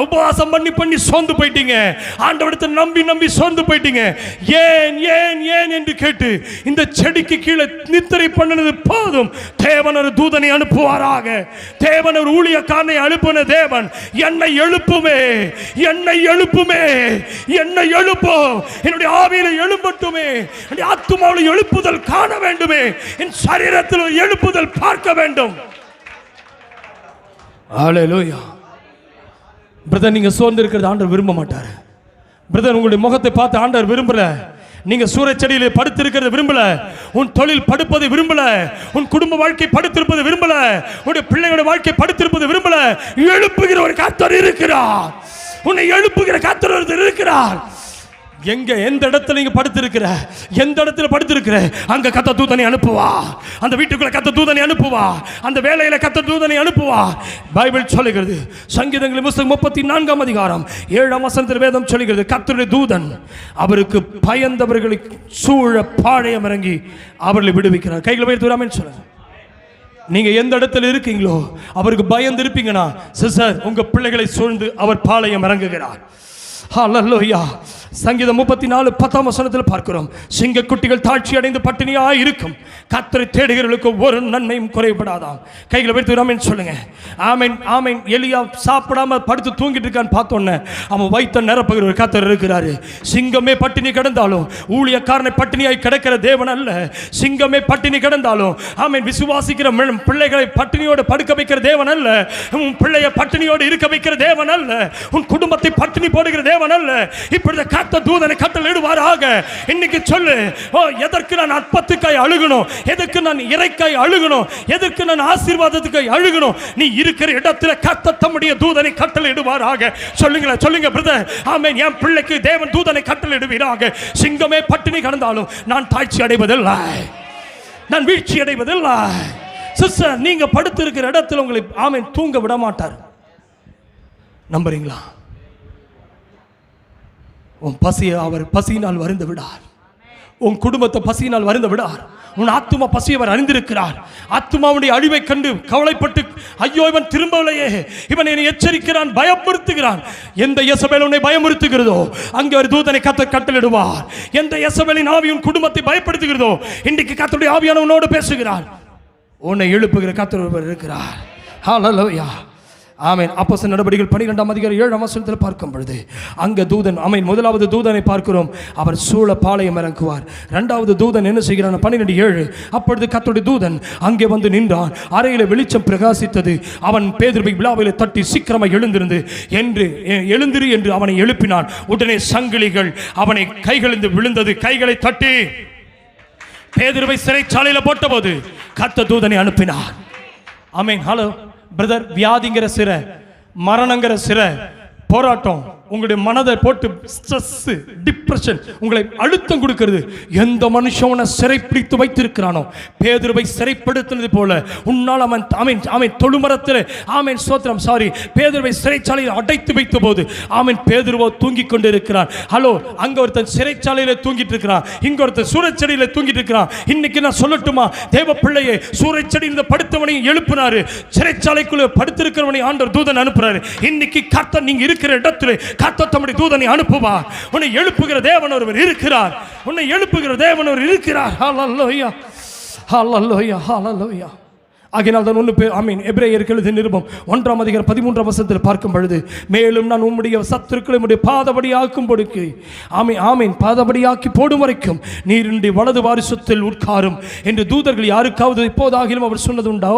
உபவாசம் பண்ணி பண்ணி சோர்ந்து போயிட்டீங்க, ஆண்டவரத்தை நம்பி நம்பி சோர்ந்து போயிட்டீங்க. ஏன் ஏன் ஏன் என்று கேட்டு இந்த செடிக்கு கீழே நித்திரை பண்ணினது போதும். தேவன் ஒரு தூதனை அனுப்புவாராக. தேவன் ஒரு ஊழியக்காரனை அனுப்பின தேவன் என்னை எழுப்புமே, என்னை எழுப்புமே, என்னை எழுப்பும். என்னுடைய ஆவியில எழும்பட்டுமே, என்னுடைய ஆத்துமாவில் எழுப்புதல் காண வேண்டுமே, என் சரீரத்தில் எழுப்புதல் பார்க்க வேண்டும். ஹல்லேலூயா. பிரதர், நீங்க சோர்ந்து இருக்கிறது ஆண்டவர் விரும்ப மாட்டார். பிரதர், உங்களுடைய முகத்தை பார்த்து ஆண்டவர் விரும்பல. நீங்க சூறைச்செடியிலே படுத்திருக்கிறது விரும்பல, உன் தொழில் படுப்பதை விரும்பல, உன் குடும்ப வாழ்க்கை படுத்திருப்பது விரும்பல, உன்னுடைய பிள்ளைகளுடைய வாழ்க்கை படுத்திருப்பது விரும்பல. எழுப்புகிற ஒரு கர்த்தர் இருக்கிறார், உன்னை எழுப்புகிற கர்த்தர் ஒருத்தர் இருக்கிறார். எங்க எந்த இடத்துல நீங்க படுத்திருக்கிற, எந்த இடத்துல படுத்திருக்கிற, அங்க கர்த்தர் தூதனை அனுப்புவா. அந்த வீட்டுக்குள்ள கர்த்தர் தூதனை அனுப்புவா, அந்த வேலையில கர்த்தர் தூதனை அனுப்புவா. பைபிள் சொல்லுகிறது, சங்கீதங்களின் புத்தகம் 34ஆம் அதிகாரம் 7ஆம் வசனத்தில் வேதம் சொல்லுகிறது, கர்த்தருடைய தூதன் அவருக்கு பயந்தவர்களை சூழ பாளையம் இறங்கி அவர்களை விடுவிக்கிறார். கைகளை உயர்த்தி ஆமென் சொல்லுங்க. நீங்க எந்த இடத்துல இருக்கீங்களோ அவருக்கு பயந்து இருப்பீங்கன்னா, சிஸ்டர், உங்க பிள்ளைகளை சூழ்ந்து அவர் பாளையம் இறங்குகிறார். ஹல்லேலூயா. சங்கீதம் 34:10 பார்க்கிறோம், சிங்க குட்டிகள் தாழ்ச்சி அடைந்து பட்டினியாய் இருக்கும், கர்த்தரை தேடுகிறவர்களுக்கு ஒரு நன்மையும் குறைபடாதாம். கைகளை வைத்து ஆமென் சொல்லுங்க. ஆமென் ஆமென். எலியா சாப்பிடாம படுத்து தூங்கிட்டு இருக்கான்னு பார்த்தோன்னே அவன் வயிற்ற நிரப்புகிற ஒரு கர்த்தர் இருக்கிறாரு. சிங்கமே பட்டினி கிடந்தாலும் ஊழியக்காரனை பட்டினியாய் கிடக்கிற தேவன் அல்ல. சிங்கமே பட்டினி கிடந்தாலும் ஆமென் விசுவாசிக்கிற பிள்ளைகளை பட்டினியோடு படுக்க வைக்கிற தேவன் அல்ல. உன் பிள்ளையை பட்டினியோடு இருக்க வைக்கிற தேவன் அல்ல. உன் குடும்பத்தை பட்டினி போடுகிற தேவன் அல்ல. இப்படி கர்த்தர் தூதனை கட்டளையிடுவாராக. இன்னைக்கு சொல்லு, ஓ எதற்கு நான் அற்பத்துக்காய் அழுகணும், எதற்கு நான் இறைக்காய் அழுகணும், எதற்கு நான் ஆசீர்வாதத்துக்காய் அழுகணும்? நீ இருக்கிற இடத்துல கர்த்தர் தம்முடைய தூதனை கட்டளையிடுவாராக. சொல்லுங்களேன் சொல்லுங்க பிரதர். ஆமென். என் பிள்ளைக்கு தேவன் தூதனை கட்டளையிடுவீராக. சிங்கமே பட்டினி கடந்தாலும் நான் தாழ்ச்சி அடைவதில்லை, நான் வீழ்ச்சி அடைவதில்லை. சிஸ்டர், நீங்க படுத்திருக்கிற இடத்துல உங்களை ஆமென் தூங்க விட மாட்டார். நம்புறீங்களா? உன் பசியை அவர் பசியினால் வருந்த விடார். உன் குடும்பத்தை பசியினால் வருந்த விடார். உன் ஆத்துமா பசி அவர் அறிந்திருக்கிறார். ஆத்துமாவுடைய அழிவை கண்டு கவலைப்பட்டு ஐயோ இவன் திரும்பவில்லையே, இவன் என்னை எச்சரிக்கிறான், பயமுறுத்துகிறான். எந்த யெசபேல் உன்னை பயமுறுத்துகிறதோ அங்கே ஒரு தூதனை கர்த்தர் கட்டளையிடுவார். எந்த யெசபேலின் ஆவி உன் குடும்பத்தை பயப்படுத்துகிறதோ இன்றைக்கு கர்த்தருடைய ஆவியானவர் உன்னோடு பேசுகிறார். உன்னை எழுப்புகிற கர்த்தர் ஒருவர் இருக்கிறார். ஹல்லேலூயா. ஆமென். அப்போஸ்தலர் நடபடிகள் 12:7 பார்க்கும் பொழுது அங்கே தூதன் ஆமென். முதலாவது தூதனை பார்க்கிறோம், அவர் சூழ பாளையம் இறங்குவார். இரண்டாவது தூதன் என்ன செய்கிறான்? 12:7 அப்பொழுது கர்த்தருடைய தூதன் அங்கே வந்து நின்றான். அறையில வெளிச்சம் பிரகாசித்தது. அவன் பேதுருவை விழாவிலே தட்டி சீக்கிரமாக எழுந்திரு என்று அவனை எழுப்பினான். உடனே சங்கிலிகள் அவனை கைகளிலிருந்து விழுந்தது. கைகளை தட்டி பேதுருவை சிறைச்சாலையில் போட்டபோது கர்த்தர் தூதனை அனுப்பினார். ஆமென். ஹலோ பிரதர், வியாதிங்கிற சிறை, மரணங்கிற சிறை, போராட்டம் உங்களுடைய மனதை போட்டு ஸ்ட்ரெஸ், டிப்ரெஷன் உங்களை அழுத்தம் கொடுக்கிறது. எந்த மனுஷனை சிறைப்பிடித்து வைத்திருக்கிறானோ, பேதுருவை சிறைப்படுத்தினது போல உன்னால் அவன் தொழுமரத்தில் ஆமென் ஸ்தோத்திரம் பேதுருவை சிறைச்சாலையில் அடைத்து வைத்த போது ஆமென் பேதுருவோ தூங்கிக் கொண்டு இருக்கிறான். ஹலோ, அங்க ஒருத்தன் சிறைச்சாலையில் தூங்கிட்டு இருக்கிறான், இங்க ஒருத்தன் சூறைச்செடியில் தூங்கிட்டு இருக்கிறான். இன்னைக்கு நான் சொல்லட்டுமா, தேவ பிள்ளையை சூறைச்செடியில் படுத்தவனையும் எழுப்பினாரு, சிறைச்சாலைக்குள்ள படுத்திருக்கிறவனை ஆண்டவர் தூதன் அனுப்புறாரு. இன்னைக்கு கர்த்தர் நீங்க இருக்கிற இடத்துல கர்த்தர் தம்முடைய தூதனை அனுப்புவார். உன்னை எழுப்புகிற தேவன் ஒருவர் இருக்கிறார். உன்னை எழுப்புகிற தேவன் ஒருவர் இருக்கிறார். ஹல்லேலூயா, ஹல்லேலூயா, ஹல்லேலூயா. ஆகினால் தான் ஒன்று ஆமீன். எபிரேயருக்கு எழுதிய நிருபம் 1:13 பார்க்கும் பொழுது, மேலும் நான் உம்முடைய சத்துருக்களை உம்முடைய பாதபடி ஆக்கும் பொழுது ஆமீன் ஆமீன் பாதபடியாக்கி போடும் வரைக்கும் நீர் என்னுடைய வலது வாரிசத்தில் உட்காரும் என்று தூதர்கள் யாருக்காவது இப்போதாகிலும் அவர் சொன்னது உண்டோ?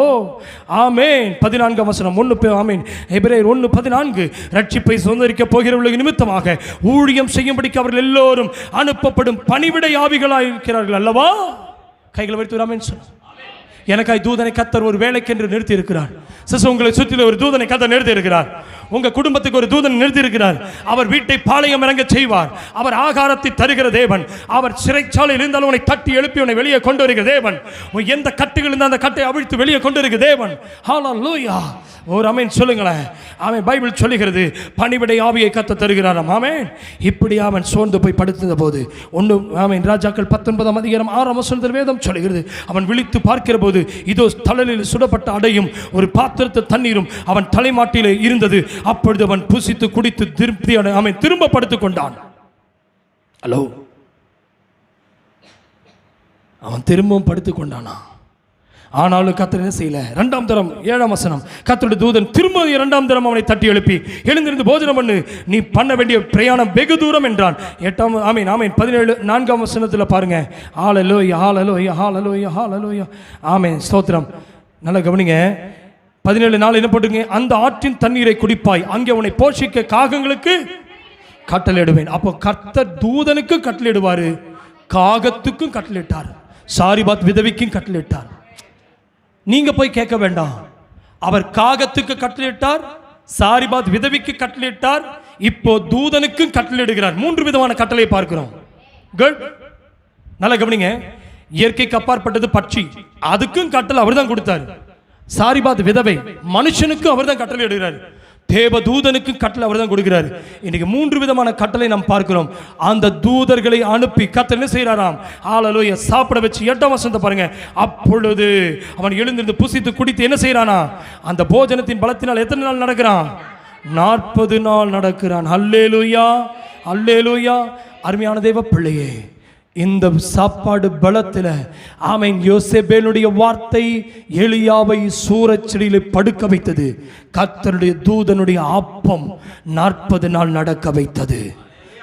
ஆமேன். 14 ஆமீன். எபிரேயர் 1:14 ரட்சிப்பை சுதந்தரிக்க போகிறவர்களுக்கு நிமித்தமாக ஊழியம் செய்யும்படிக்கு அவர்கள் எல்லோரும் அனுப்பப்படும் பணிவிடை ஆவிகளாக இருக்கிறார்கள் அல்லவா? கைகளை வைத்து ஆமீன் சொன்ன. எனக்காய் தூதனை கர்த்தர் ஒரு வேலைக்கு என்று நிறுத்தி இருக்கிறார். உங்களை சுற்றில ஒரு தூதனை கர்த்தர் நிறுத்தி இருக்கிறார். உங்க குடும்பத்துக்கு ஒரு தூதன் நிறுத்தி இருக்கிறார். அவர் வீட்டை பாளையம் இறங்க செய்வார். அவர் ஆகாரத்தை தருகிற தேவன். அவர் சிறைச்சாலையில் இருந்தாலும் உன்னை தட்டி எழுப்பி உன்னை வெளியே கொண்டு வருகிற தேவன். எந்த கட்டுகள் இருந்தால் அந்த கட்டை அவிழ்த்து வெளியே கொண்டு வருகிற தேவன். ஹல்லேலூயா. ஒரு ஆமென் சொல்லுங்களேன். ஆமென். பைபிள் சொல்லுகிறது பணிவிடை ஆவியை கர்த்தர் தருகிறாராம். ஆமென். இப்படி அவன் சோர்ந்து போய் படுத்திருந்த போது ஆமென் ராஜாக்கள் 19:6 வேதம் சொல்லுகிறது, அவன் விழித்து பார்க்கிற போது இதோ தழலில் சுடப்பட்ட அடையும் ஒரு பாத்திரத்து தண்ணீரும் அவன் தலைமாட்டிலே இருந்தது. அப்பொழுது அவன் புசித்து குடித்து திருப்தி அவன் திரும்ப படுத்துக் கொண்டான். ஹலோ, அவன் திரும்பவும் படுத்துக் கொண்டானா? ஆனாலும் கர்த்தர் என்ன செய்யல? 2ஆம் தரம் 7ஆம் வசனம், கர்த்தருடைய தூதன் திரும்ப 2ஆம் தரம் அவனை தட்டி எழுப்பி எழுந்திருந்து போஜனம் பண்ணு, நீ பண்ண வேண்டிய பிரயாணம் வெகு தூரம் என்றான். 8ஆம் ஆமீன் ஆமீன் 17 4ஆம் வசனத்தில் பாருங்க. ஹல்லேலூயா, ஹல்லேலூயா, ஹல்லேலூயா, ஹல்லேலூயா. ஆமீன் ஸ்தோத்திரம். நல்லா கவனிங்க. 17:4 என்ன போட்டுங்க? அந்த ஆற்றின் தண்ணீரை குடிப்பாய், அங்கே உன்னை போஷிக்க காகங்களுக்கு கட்டளையிடுவேன். அப்போ கர்த்தர் தூதனுக்கு கட்டளையிடுவாரு, காகத்துக்கும் கட்டளையிட்டார், சாரிபாத் விதவிக்கும் கட்டளையிட்டார். நீங்க போய் கேட்க வேண்டாம். அவர் காகத்துக்கு கட்டளையிட்டார், சாரிபாத் விதவிக்கு கட்டளையிட்டார், இப்போ தூதனுக்கும் கட்டளையிடுகிறார். 3 விதமான கட்டளை பார்க்கிறோம். குட். நல்லா கவனிங்க. இயற்கைக்கு அப்பாற்பட்டது பட்சி, அதுக்கும் கட்டளை அவர் தான் கொடுத்தார். சாரிபாத் விதவை மனுஷனுக்கும் அவர் தான் கட்டளை இடுகிறார். தேவ தூதனுக்கு கட்டளை அவர் தான் கொடுக்கிறார். இன்னைக்கு 3 விதமான கட்டளை நாம் பார்க்கிறோம். அந்த தூதர்களை அனுப்பி கர்த்தர் என்ன செய்யறாராம்? ஹல்லேலூயா. சாப்பிட வச்சு 8ஆம் வசனத்தை பாருங்க. அப்பொழுது அவன் எழுந்திருந்து புசித்து குடித்து என்ன செய்யறானா? அந்த போஜனத்தின் பலத்தினால் எத்தனை நாள் நடக்கிறான்? 40 நாள் நடக்கிறான். ஹல்லேலூயா. அல்லேலூயா. அருமையான தேவ பிள்ளையே, இந்த சாப்பாடு பலத்தில் ஆமென் யோசேபேலுடைய வார்த்தை எலியாவை சூரச்செடியிலே படுக்க வைத்தது. கர்த்தருடைய தூதனுடைய அப்பம் 40 நாள் நடக்க வைத்தது.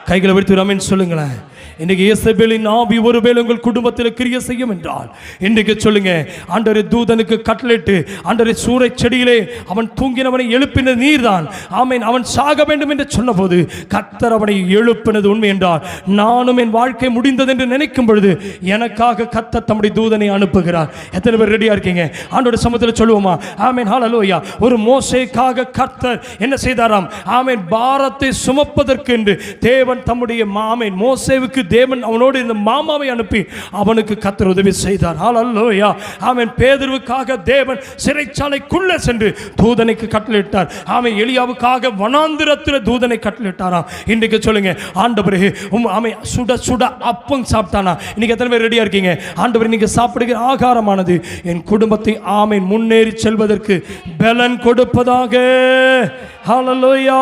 கைகளை விடுத்து ஆமென் சொல்லுங்களேன். இன்றைக்கு யேசபேலின் ஆவி ஒருவேளை உங்கள் குடும்பத்தில் கிரியை செய்யும் என்றால் இன்றைக்கு சொல்லுங்க, ஆண்டவரே தூதனுக்கு கட்டளையிட்டு ஆண்டவரே சூறை செடியிலே அவன் தூங்கினவனை எழுப்பின நீர்தான். ஆமென். அவன் சாக வேண்டும் என்று சொன்னபோது கர்த்தர் அவனை எழுப்பினது உண்மை என்றால், நானும் என் வாழ்க்கை முடிந்தது என்று நினைக்கும் பொழுது எனக்காக கர்த்தர் தம்முடைய தூதனை அனுப்புகிறார். எத்தனை பேர் ரெடியா இருக்கீங்க? ஆண்டவருடைய சமூகத்தில் சொல்லுவோமா? ஆமென். ஹல்லேலூயா. ஒரு மோசேக்காக கர்த்தர் என்ன செய்தாராம்? ஆமென். பாரத்தை சுமப்பதற்கு என்று தேவன் தம்முடைய ஆமென் மோசேவுக்கு தேவன் அவனோடு இந்த மாமாவை அனுப்பி அவனுக்கு கர்த்தர் உதவி செய்தார். ஹல்லேலூயா. ஆமென். பேதுருவுக்காக தேவன் சிறைச்சாலைக்குள்ளே சென்று தூதனுக்கு கட்டளையிட்டார். ஆமென். எலியாவுக்காக வனாந்திரத்தில் தூதனை கட்டளையிட்டாராம். இன்றைக்கு சொல்லுங்க, ஆண்டவரே ஆமென் சுட சுட அப்பம் சாப்பிட்டானா? இன்னைக்கு எத்தனை பேர் ரெடியா இருக்கீங்க? ஆண்டவரே நீங்க சாப்பிடுகிற ஆகாரமானது என் குடும்பத்தை ஆமென் முன்னேறி செல்வதற்கு பலன் கொடுப்பதாக. ஹல்லேலூயா.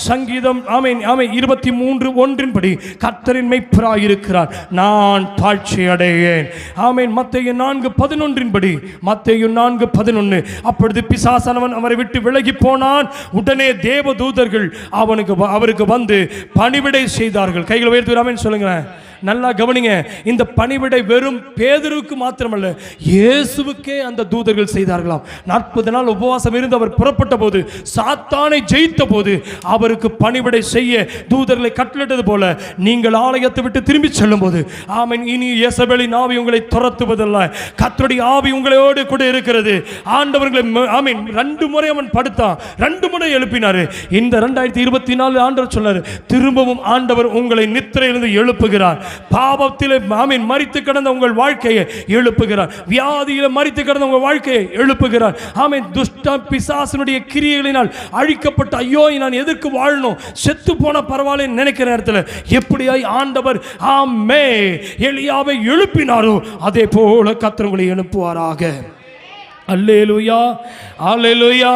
சங்கீதம் ஆமென் ஆமென் 23:1 படி கர்த்தரின் மேய்ப்பராய் இருக்கிறார், நான் தாழ்ச்சி அடையேன். ஆமென். மத்தேயு 4:11 படி மத்தேயு 4:11 அப்பொழுது பிசாசானவன் அவரை விட்டு விலகி போனான். உடனே தேவதூதர்கள் அவருக்கு வந்து பணிவிடை செய்தார்கள். கைகளை உயர்த்தி ஆமென் சொல்லுங்களேன். நல்லா கவனிங்க. இந்த பணிவிடை வெறும் பேதுருவுக்கு மாத்திரமல்ல, இயேசுவுக்கே அந்த தூதர்கள் செய்தார்களாம். 40 நாள் உபவாசம் இருந்து அவர் புறப்பட்ட போது, சாத்தானை ஜெயித்த போது அவருக்கு பணிவிடை செய்ய தூதர்களை கட்டளிட்டது போல நீங்கள் ஆலயத்தை விட்டு திரும்பி செல்லும் போது ஆமென் இனி யேசபேலின் ஆவி உங்களை துரத்துவதல்ல, கர்த்தருடைய ஆவி உங்களோடு கூட இருக்கிறது. ஆண்டவர்களை ஆமென் 2 முறை அவன் படுத்தான், 2 முறை எழுப்பினார். இந்த 2024 ஆண்டவர் சொன்னார், திரும்பவும் ஆண்டவர் உங்களை நித்திரையிலிருந்து எழுப்புகிறார். பாவத்தில் ஆமென் மரித்து கிடந்த உங்கள் வாழ்க்கையை எழுப்புகிறார். வியாதியில் மரித்து கிடந்த உங்கள் வாழ்க்கையை எழுப்புகிறார். ஆமென். துஷ்ட பிசாசினுடைய கிரியைகளினால் அழிக்கப்பட்ட ஐயோ நான் எதற்கு வாழணும், செத்து போன பரவாயில்லை நினைக்கிற நேரத்தில் எப்படியாய் ஆண்டவர் ஆமே எலியாவை எழுப்பினாரோ அதே போல கர்த்தர் உங்களை எழுப்புவாராக. அல்லேலூயா. அல்லேலூயா.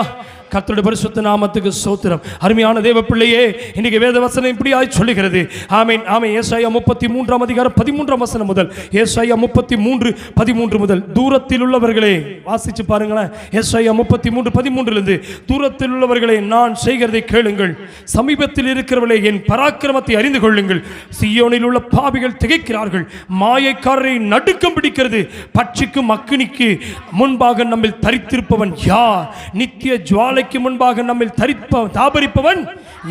கர்த்தருடைய பரிசுத்த நாமத்துக்கு ஸ்தோத்திரம். அருமையான தேவ பிள்ளையே, இன்னைக்கு வேத வசனம் இப்படியாய் சொல்லுகிறது. ஆமென் ஆமென். ஏசாயா 33 அதிகாரம் 13 வசனம் முதல், ஏசாயா 33:13 முதல், தூரத்தில் உள்ளவர்களே வாசிச்சு பாருங்களேன். ஏசாயா 33:13 தூரத்தில் உள்ளவர்களே நான் செய்கிறதை கேளுங்கள், சமீபத்தில் இருக்கிறவர்களே என் பராக்கிரமத்தை அறிந்து கொள்ளுங்கள். சீயோனில் உள்ள பாவிகள் திகைக்கிறார்கள், மாயக்காரரை நடுக்கம் பிடிக்கிறது. பட்சிக்கும் அக்கினிக்கு முன்பாக நம்மில் தரித்திருப்பவன் யார்? நித்திய ஜுவாலை முன்பாக நம்மில் தாபரிப்பவன்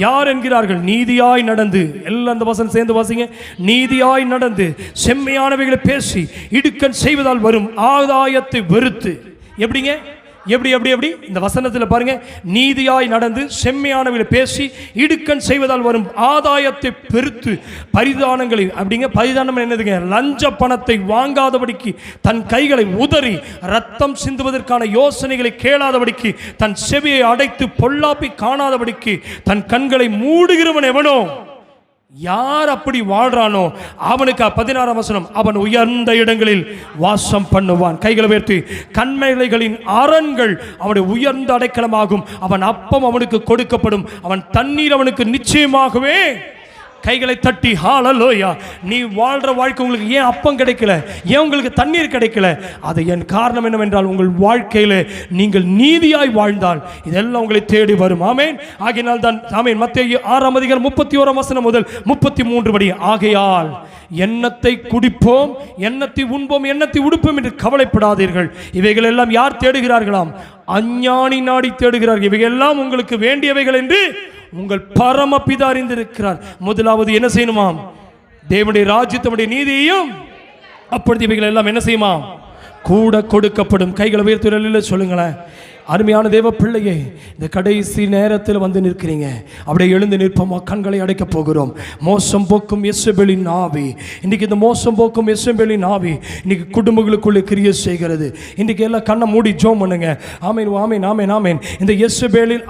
யார் என்கிறார்கள். நீதியாய் நடந்து, எல்லாம் அந்த வசனம் சேர்ந்து வாசிங்க. நீதியாய் நடந்து செம்மையானவைகளை பேசி இடுக்கண் செய்வதால் வரும் ஆதாயத்தை வெறுத்து. எப்படிங்க? எப்படி எப்படி எப்படி இந்த வசனத்தில் பாருங்க. நீதியாய் நடந்து செம்மையானவர்களை பேசி இடுக்கண் செய்வதால் வரும் ஆதாயத்தை பெருத்து பரிதானங்களை. அப்படிங்க பரிதானம் என்னதுங்க? லஞ்ச பணத்தை வாங்காதபடிக்கு தன் கைகளை உதறி ரத்தம் சிந்துவதற்கான யோசனைகளை கேளாதபடிக்கு தன் செவியை அடைத்து பொல்லாப்பை காணாதபடிக்கு தன் கண்களை மூடுகிறவன் எவனோ? யார் அப்படி வாழ்றானோ அவனுக்கு 16 வசனம், அவன் உயர்ந்த இடங்களில் வாசம் பண்ணுவான். கைகளை உயர்த்தி, கண்மலைகளின் அரண்கள் அவனுடைய உயர்ந்த அடைக்கலமாகும். அவன் அப்பம் அவனுக்கு கொடுக்கப்படும், அவன் தண்ணீர் அவனுக்கு நிச்சயமாகவே. கைகளை தட்டி ஹல்லேலூயா. நீ வாழ்ற வாழ்க்கை உங்களுக்கு ஏன் அப்பம் கிடைக்கல, ஏன் உங்களுக்கு தண்ணீர் கிடைக்கல? அது என் காரணம் என்னவென்றால் உங்கள் வாழ்க்கையில நீங்கள் நீதியாய் வாழ்ந்தால் இதெல்லாம் உங்களை தேடி வரும். ஆமென். ஆகையால் தான் ஆமென் மத்தேயு 6 அதிகாரம் 31 வசனம் முதல் 33 படி, ஆகையால் எண்ணத்தை குடிப்போம், எண்ணத்தை உண்போம், எண்ணத்தை உடுப்போம் என்று கவலைப்படாதீர்கள். இவைகள் எல்லாம் யார் தேடுகிறார்களாம்? அஞ்ஞானி நாடி தேடுகிறார்கள். இவைகள் எல்லாம் உங்களுக்கு வேண்டியவைகள் என்று உங்கள் பரமபிதா அறிந்திருக்கிறார். முதலாவது என்ன செய்யணுமாம்? தேவனுடைய ராஜ்யத்தினுடைய நீதியையும், அப்பொழுது இவைகள் எல்லாம் என்ன செய்யுமாம்? கூட கொடுக்கப்படும். கைகளை உயர்த்தி சொல்லுங்களேன். அருமையான தேவ பிள்ளையே, இந்த கடைசி நேரத்தில் வந்து நிற்கிறீங்க. அப்படியே எழுந்து நிற்போமா? கண்களை அடைக்க போகிறோம். மோசம் போக்கும் யேசபேலின் ஆவி, இன்னைக்கு இந்த மோசம் போக்கும் யேசபேலின் ஆவி இன்னைக்கு குடும்பங்களுக்குள்ளே கிரியை செய்கிறது. இன்னைக்கு எல்லாம் கண்ணை மூடி ஜெபம் பண்ணுங்க. ஆமென் ஆமென் ஆமென் ஆமென். இந்த யேசபேலின்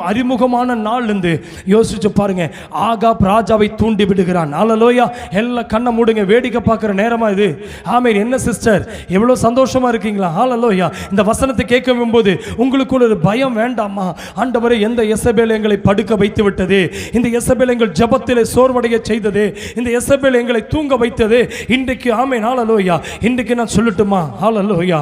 அறிமுகமான நாள்லேருந்து யோசிச்சு பாருங்க. ஆகாப் ராஜாவை தூண்டி விடுகிறான். ஹல்லேலூயா. எல்லாம் கண்ணை மூடுங்க, வேடிக்கை பார்க்குற நேரமா இது. ஆமென். என்ன சிஸ்டர் எவ்வளோ சந்தோஷமா இருக்கீங்களா? ஹல்லேலூயா. இந்த வசனத்தை கேட்கும் போது உங்களுக்குள்ள ஒரு பயம் வேண்டாமா? ஆண்டவரே, எந்த எசபேல் எங்களை படுக்க வைத்து விட்டது, இந்த எசபேல் எங்கள் ஜெபத்திலே சோர்வடைய செய்தது, இந்த எசபேல் எங்களை தூங்க வைத்தது. இன்றைக்கு ஆமென் ஹல்லேலூயா, இன்றைக்கு நான் சொல்லட்டுமா? ஹல்லேலூயா,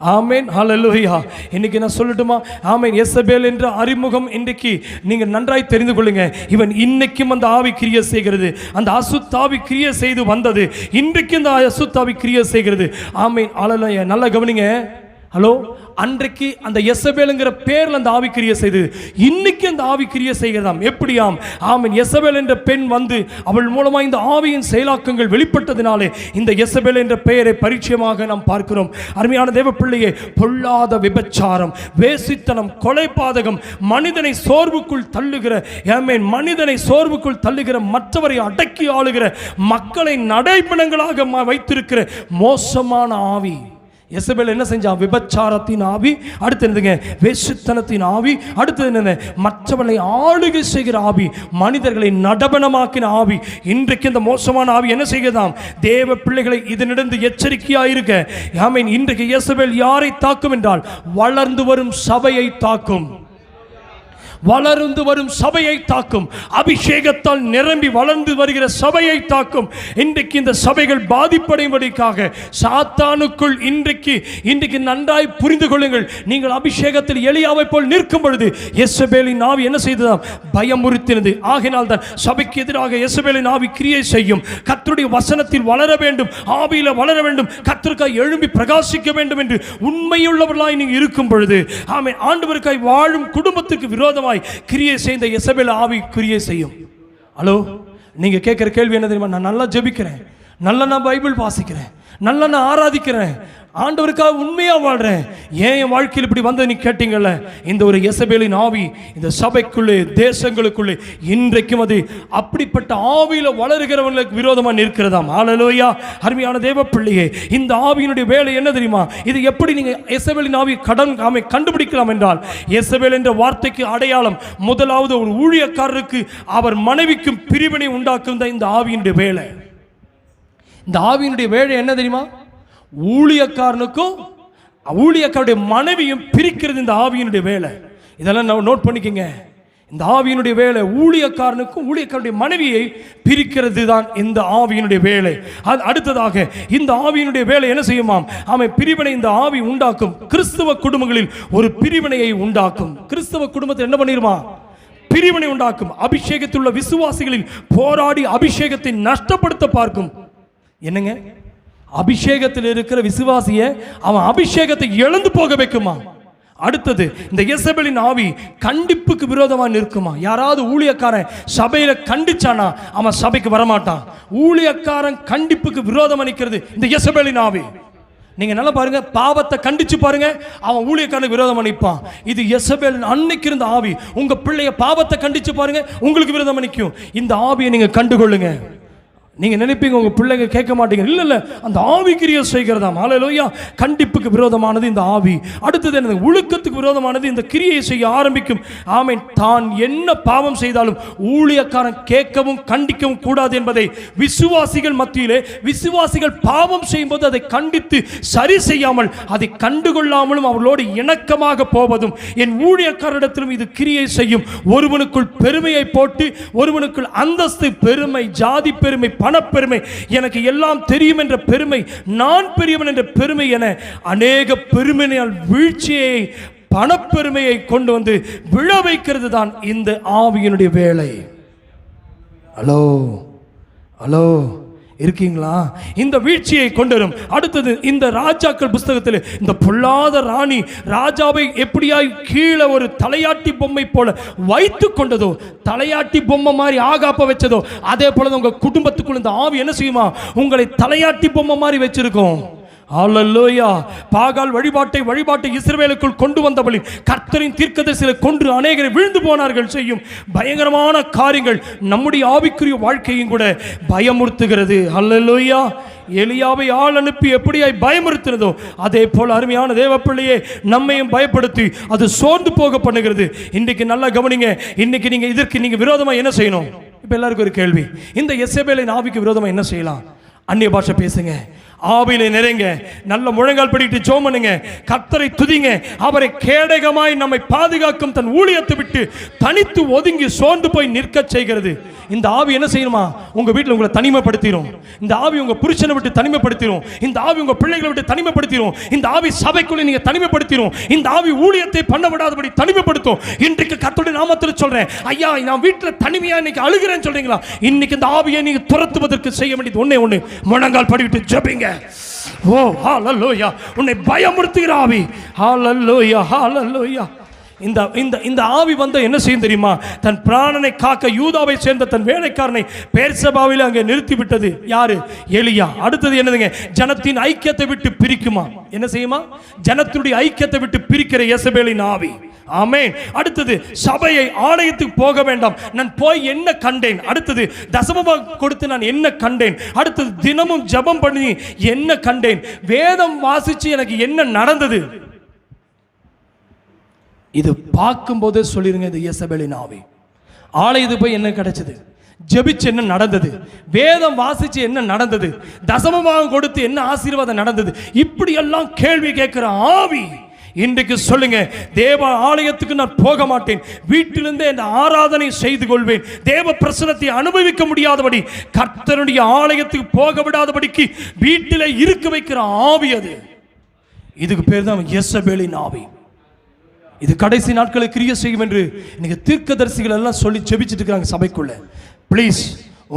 ஆமென் ஹல்லேலூயா. இன்னைக்கு நான் சொல்லட்டுமா? ஆமென். எசபேல் என்ற அறிமுகம் இன்றைக்கு நீங்க நன்றாய் தெரிந்து கொள்ளுங்க. இவன் இன்னைக்கும் அந்த ஆவி கிரியை செய்கிறது, அந்த அசுத்தாவி கிரியை செய்து வந்தது, இன்றைக்கு இந்த அசுத்தாவி கிரியை செய்கிறது. ஆமென் ஹல்லேலூயா. நல்லா கவனிங்க. ஹலோ, அன்றைக்கு அந்த எசபேலுங்கிற பேர்ல அந்த ஆவி கிரியை செய்தது, இன்னைக்கு அந்த ஆவி கிரியை செய்கிறதாம். எப்படியாம்? ஆமென். எசபேல் என்ற பெண் வந்து அவள் மூலமா இந்த ஆவியின் செயலாக்கங்கள் வெளிப்பட்டதினாலே இந்த எசபேல் என்ற பெயரை பரிச்சயமாக நாம் பார்க்கிறோம். அருமையான தேவ பிள்ளையே, பொல்லாத விபச்சாரம், வேசித்தனம், கொலைபாதகம், மனிதனை சோர்வுக்குள் தள்ளுகிற, ஆமென், மனிதனை சோர்வுக்குள் தள்ளுகிற, மற்றவரை அடக்கி ஆளுகிற, மக்களை நடைபெணங்களாக வைத்திருக்கிற மோசமான ஆவி. எசபேல் என்ன செஞ்சான்? விபச்சாரத்தின் ஆவி, அடுத்து என்னதுங்க? வேசித்தனத்தின் ஆவி, அடுத்தது என்னங்க? மற்றவர்களை ஆளுகை செய்கிற ஆவி, மனிதர்களை நடபனமாக்கின ஆவி. இன்றைக்கு இந்த மோசமான ஆவி என்ன செய்கிறதாம்? தேவ பிள்ளைகளை இதனிடந்து எச்சரிக்கையாயிருக்க. ஆமென். இன்றைக்கு எசபேல் யாரை தாக்கும் என்றால் வளர்ந்து வரும் சபையை தாக்கும், வளர்ந்து வரும் சபையை தாக்கும், அபிஷேகத்தால் நிரம்பி வளர்ந்து வருகிற சபையை தாக்கும். இன்றைக்கு இந்த சபைகள் பாதிப்படைவதற்காக சாத்தானுக்குள் இன்றைக்கு நன்றாய் புரிந்து கொள்ளுங்கள். நீங்கள் அபிஷேகத்தில் எலியாவை போல் நிற்கும் பொழுது எசபேலின் ஆவி என்ன செய்ததாம்? பயமுறுத்தினது. ஆகினால் தான் சபைக்கு எதிராக எசபேலின் ஆவி கிரியை செய்யும். கர்த்தருடைய வசனத்தில் வளர வேண்டும், ஆவியில வளர வேண்டும், கர்த்தருக்காய் எழும்பி பிரகாசிக்க வேண்டும் என்று உண்மையுள்ளவர்களாய் நீங்கள் இருக்கும் பொழுது, ஆமென், ஆண்டவருக்காய் வாழும் குடும்பத்துக்கு விரோதமாக கிரியை செய்த எசபேல் ஆவி கிரியை செய்யும். ஹலோ, நீங்க கேட்கிற கேள்வி என்ன தெரியுமா? நான் நல்லா ஜெபிக்கிறேன், நல்லா நான் பைபிள் வாசிக்கிறேன், நல்லா நான் ஆராதிக்கிறேன், ஆண்டவருக்காக உண்மையா வாழ்றேன், ஏன் என் வாழ்க்கையில் இப்படி வந்தது நீ கேட்டீங்கல்ல? இந்த ஒரு எசபேலின் ஆவி இந்த சபைக்குள்ளே, தேசங்களுக்குள்ளே இன்றைக்கும் அது அப்படிப்பட்ட ஆவியில வளருகிறவங்களுக்கு விரோதமா நிற்கிறதாம். ஹல்லேலூயா. அருமையான தேவ பிள்ளையே, இந்த ஆவியினுடைய வேலை என்ன தெரியுமா? இது எப்படி நீங்க எசபேலின் ஆவி கண்டுபிடிக்கலாம் என்றால், எசபேல் என்ற வார்த்தைக்கு அடையாளம் முதலாவது ஒரு ஊழியக்காரருக்கு அவர் மனைவிக்கும் பிரிவினை உண்டாக்கும் இந்த ஆவியினுடைய வேலை. இந்த ஆவியினுடைய வேலை என்ன தெரியுமா? ஊழியக்காரனுக்கும் ஊழியக்காரனுடைய மனைவியும் பிரிக்கிறது இந்த ஆவியினுடைய வேலை. இதெல்லாம் நோட் பண்ணிக்கங்க. இந்த ஆவியினுடைய வேலை ஊழியக்காரனுக்கும் ஊழியக்காரனுடைய மனைவியை பிரிக்கிறது தான் இந்த ஆவியினுடைய வேலை. அடுத்ததாக இந்த ஆவியினுடைய வேலை என்ன செய்யுமாம்? ஆமென், பிரிவினை இந்த ஆவி உண்டாக்கும். கிறிஸ்தவ குடும்பங்களில் ஒரு பிரிவினையை உண்டாக்கும். கிறிஸ்தவ குடும்பத்தில் என்ன பண்ணிருமா? பிரிவினை உண்டாக்கும். அபிஷேகத்தில் உள்ள விசுவாசிகளில் போராடி அபிஷேகத்தை நஷ்டப்படுத்த பார்க்கும். என்னங்க? அபிஷேகத்தில் இருக்கிற விசுவாசியை அவன் அபிஷேகத்தை இழந்து போக வைக்குமா? அடுத்தது இந்த எசபேலின் ஆவி கண்டிப்புக்கு விரோதமாக நிற்குமா? யாராவது ஊழியக்காரன் சபையில கண்டிச்சானா அவன் சபைக்கு வரமாட்டான். ஊழியக்காரன் கண்டிப்புக்கு விரோதமாக நிற்கிறது இந்த எசபேலின் ஆவி. நீங்க நல்லா பாருங்க, பாவத்தை கண்டிச்சு பாருங்க, அவன் ஊழியக்காரனுக்கு விரோதமா நிற்பான். இது எசபேல் அன்னைக்கு இருந்த ஆவி. உங்க பிள்ளைய பாவத்தை கண்டிச்சு பாருங்க, உங்களுக்கு விரோதமா நிற்கும். இந்த ஆவியை நீங்க கண்டுகொள்ளுங்க. நீங்க நினைப்பீங்க உங்க பிள்ளைங்க கேட்க மாட்டீங்க, இல்ல இல்ல, அந்த ஆவி கிரியை செய்கிறதாம். ஹல்லேலூயா. கண்டிப்புக்கு விரோதமானது இந்த ஆவி. அடுத்தது என்னது? ஒழுக்கத்துக்கு விரோதமானது இந்த கிரியை செய்ய ஆரம்பிக்கும். ஆமென். தான் என்ன பாவம் செய்தாலும் ஊழியக்காரன் கேட்கவும் கண்டிக்கவும் கூடாது என்பதை விசுவாசிகள் மத்தியிலே, விசுவாசிகள் பாவம் செய்யும்போது அதை கண்டித்து சரி செய்யாமல் அதை கண்டுகொள்ளாமலும் அவர்களோடு இணக்கமாக போவதும் என் ஊழியக்காரரிடத்திலும் இது கிரியை செய்யும். ஒருவனுக்குள் பெருமையை போட்டு, ஒருவனுக்குள் அந்தஸ்து, பெருமை, ஜாதி பெருமை, பணப்பெருமை, எனக்கு எல்லாம் தெரியும் என்ற பெருமை, நான் பெரியவன் என்ற பெருமை என அநேக பெருமையால் வீழ்ச்சியை, பணப்பெருமையை கொண்டு வந்து விழ வைக்கிறது தான் இந்த ஆவியினுடைய வேலை. ஹலோ ஹலோ, இருக்கீங்களா? இந்த வீழ்ச்சியை கொண்டு வரும். அடுத்தது இந்த ராஜாக்கள் புஸ்தகத்தில் இந்த பொல்லாத ராணி ராஜாவை எப்படியாய் கீழே ஒரு தலையாட்டி பொம்மை போல வைத்து கொண்டதோ, தலையாட்டி பொம்மை மாதிரி ஆகாப்ப வச்சதோ, அதே போல உங்க குடும்பத்துக்குள்ள இந்த ஆவி என்ன செய்யுமா? உங்களை தலையாட்டி பொம்மை மாதிரி வச்சிருக்கோம். ஹல்லேலூயா. பாகால் வழிபாட்டை இஸ்ரவேலுக்குள் கொண்டு வந்தவளின் கர்த்தரின் தீர்க்கதரிசிகளை கொன்று அநேகரை விழுந்து போனார்கள் செய்யும் பயங்கரமான காரியங்கள் நம்முடைய ஆவிக்குரிய வாழ்க்கையும் கூட பயமுறுத்துகிறது. ஹல்லேலூயா. எலியாவை ஆள் அனுப்பி எப்படியாய் பயமுறுத்தினதோ அதே போல அருமையான தேவப்பிள்ளையே நம்மையும் பயப்படுத்தி அது சோர்ந்து போக பண்ணுகிறது. இன்றைக்கு நல்லா கவனிங்க. இன்னைக்கு நீங்க இதற்கு நீங்க விரோதமா என்ன செய்யணும்? இப்ப எல்லாருக்கும் ஒரு கேள்வி, இந்த எசபேலின் ஆவிக்கு விரோதமா என்ன செய்யலாம்? அந்நிய பாஷை பேசுங்க, ஆவியிலே நிறைங்க. நல்ல முழங்கால் படிட்டு ஜெபம் பண்ணுங்க. கர்த்தரை துதிங்க. அவரை கேடகமாய் நம்மை பாதுகாக்கும் தன் ஊழியத்தை விட்டு தனித்து ஒதுங்கி சோர்ந்து போய் நிற்க செய்கிறது. இந்த ஆவி என்ன செய்யணுமா? உங்க வீட்டில் உங்களை தனிமைப்படுத்திடும். இந்த ஆவி உங்க புருஷனை விட்டு தனிமைப்படுத்திடும். இந்த ஆவி உங்க பிள்ளைகளை விட்டு தனிமைப்படுத்திடும். இந்த ஆவி சபைக்குள்ளே நீங்க தனிமைப்படுத்திடும். இந்த ஆவி ஊழியத்தை பண்ண விடாதபடி தனிமைப்படுத்தும். இன்றைக்கு கர்த்தருடைய நாமத்தில் சொல்றேன், ஐயா நான் வீட்டில் தனிமையா இன்னைக்கு அழுகிறேன்னு சொல்றீங்களா? இன்னைக்கு இந்த ஆவியை நீங்க துரத்துவதற்கு செய்ய வேண்டியது ஒண்ணே ஒண்ணு, முழங்கால் படிட்டு ஜெபிங்க. ஓ ஹalleluya. உன்னை பயமுறுத்துகிற ஆவி, ஹalleluya ஹalleluya. இந்த இந்த இந்த ஆவி வந்து என்ன செய்யும் தெரியுமா? தன் பிராணனை காக்க யூதாவை சேர்ந்த தன் வேலைக்காரனை பெர்சபாவில் அங்கே நிறுத்தி விட்டது. யாரு? எலியா. அடுத்தது என்னதுங்க? ஜனத்தின் ஐக்கியத்தை விட்டு பிரிக்குமா? என்ன செய்யுமா? ஜனத்தினுடைய ஐக்கியத்தை விட்டு பிரிக்கிற யேசபேலின் ஆவி. ஆமென். அடுத்தது சபையை ஆலயத்துக்கு போக வேண்டாம், நான் போய் என்ன கண்டேன். அடுத்தது தசமபாகம் கொடுத்து நான் என்ன கண்டேன். அடுத்தது தினமும் ஜெபம் பண்ணி என்ன கண்டேன். வேதம் வாசிச்சு எனக்கு என்ன நடந்தது. இது பார்க்கும்போதே சொல்லிருங்க, இது யேசபேலின் ஆவி. ஆலயத்துக்கு போய் என்ன கிடைச்சது, ஜெபிச்சு என்ன நடந்தது, வேதம் வாசிச்சு என்ன நடந்தது, தசமபாகம் கொடுத்து என்ன ஆசீர்வாதம் நடந்தது, இப்படி எல்லாம் கேள்வி கேட்கிற ஆவி. இன்றைக்கு சொல்லுங்க, தேவ ஆலயத்துக்கு நான் போக மாட்டேன், வீட்டிலிருந்தே இந்த ஆராதனை செய்து கொள்வேன். தேவ பிரசன்னத்தை அனுபவிக்க முடியாதபடி, கர்த்தருடைய ஆலயத்துக்கு போக விடாதபடிக்கு வீட்டிலே இருக்க வைக்கிற ஆவி அது. இதுக்கு பேர் தான் யேசபேலின் ஆவி. இது கடைசி நாட்களில் கிரியை செய்யும் என்று இன்னைக்கு தீர்க்கதரிசிகள் எல்லாம் சொல்லி ஜெபிச்சுட்டு இருக்காங்க சபைக்குள்ள. ப்ளீஸ்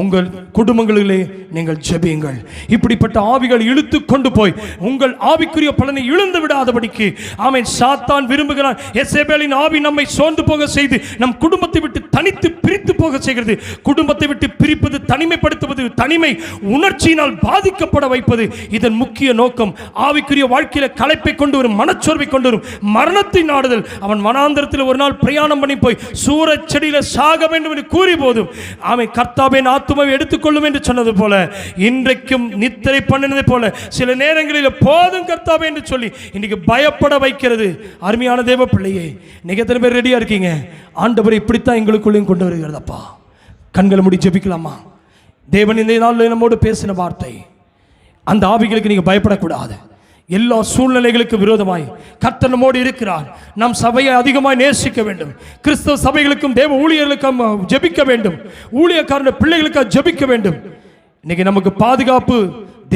உங்கள் குடும்பங்களிலே நீங்கள் ஜெபியுங்கள். இப்படிப்பட்ட ஆவிகள் இழுத்து கொண்டு போய் உங்கள் ஆவிக்குரிய பலனை இழந்து விடாதபடிக்கு ஆமென் சாத்தான் விரும்புகிறான். யேசபேலின் ஆவி நம்மை சோர்ந்து போக செய்து நம் குடும்பத்தை விட்டு தனித்து பிரித்து போக செய்கிறது. குடும்பத்தை விட்டு பிரிப்பது, தனிமைப்படுத்துவது, தனிமை உணர்ச்சியினால் பாதிக்கப்பட வைப்பது இதன் முக்கிய நோக்கம். ஆவிக்குரிய வாழ்க்கையில களைப்பை கொண்டு வரும், மனச்சோர்வை கொண்டு வரும், மரணத்தை நாடுதல். அவன் வனாந்தரத்தில் ஒரு நாள் பிரயாணம் பண்ணி போய் சூரச் செடியில சாக வேண்டும் என்று கூறி போதும் ஆமென் கர்த்தாவே ஆத்துமாவை எடுத்துக்கொள்ளும் என்று சொன்னது போல, இன்றைக்கும் நித்திரை பண்ணினதை போல சில நேரங்களில் போதும் கர்த்தாவே என்று சொல்லி இன்னைக்கு பயப்பட வைக்கிறது. அருமையான தேவ பிள்ளையே, நீங்க எத்தனை பேர் ரெடியா இருக்கீங்க? ஆண்டவர் இப்படித்தான் எங்களுக்குள்ளேயும் கொண்டு வருகிறதப்பா. கண்களை மூடி ஜெபிக்கலாமா? தேவன் இந்த நாளில் நம்மோடு பேசின வார்த்தை, அந்த ஆவிகளுக்கு நீங்க பயப்படக்கூடாது. எல்லா சூழ்நிலைகளுக்கு விரோதமாய் கர்த்தர் நம்மோடு இருக்கிறார். நாம் சபையை அதிகமாய் நேசிக்க வேண்டும். கிறிஸ்தவ சபைகளுக்கும் தேவ ஊழியர்களுக்கும் ஜெபிக்க வேண்டும். ஊழியக்காரன பிள்ளைகளுக்காக ஜெபிக்க வேண்டும். இன்னைக்கு நமக்கு பாதுகாப்பு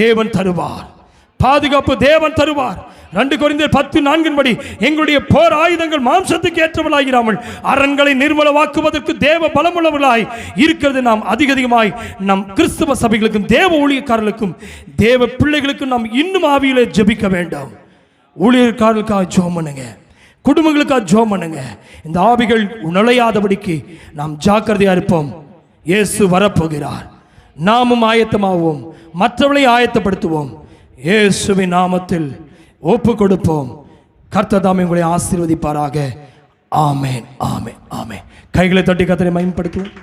தேவன் தருவார். பாதுகாப்பு தேவன் தருவார். 2 கொரிந்தியர் 10:4 படி எங்களுடைய போர் ஆயுதங்கள் மாம்சத்துக்கு ஏற்றவளாகிறாமல் அரண்களை நிர்மலமாக்குவதற்கு தேவ பலமுள்ளவர்களாய் இருக்கிறது. நாம் அதிகமாய் நம் கிறிஸ்தவ சபைகளுக்கும் தேவ ஊழியக்காரர்களுக்கும் தேவ பிள்ளைகளுக்கும் நாம் இன்னும் ஆவியிலே ஜெபிக்க வேண்டும். ஊழியக்காரர்களுக்காக ஜெபம் பண்ணுங்க, குடும்பங்களுக்காக ஜெபம் பண்ணுங்க. இந்த ஆவிகள் நுழையாதபடிக்கு நாம் ஜாக்கிரதையா இருப்போம். இயேசு வரப்போகிறார். நாமும் ஆயத்தமாவோம், மற்றவர்களை ஆயத்தப்படுத்துவோம். இயேசுவின் நாமத்தில் ஒப்பு கொடுப்போம். கர்த்தர் தாமே உங்களை ஆசீர்வதிப்பாராக. ஆமென், ஆமென், ஆமென். கைகளை தட்டி கர்த்தரை மகிமைப்படுத்துவோம்.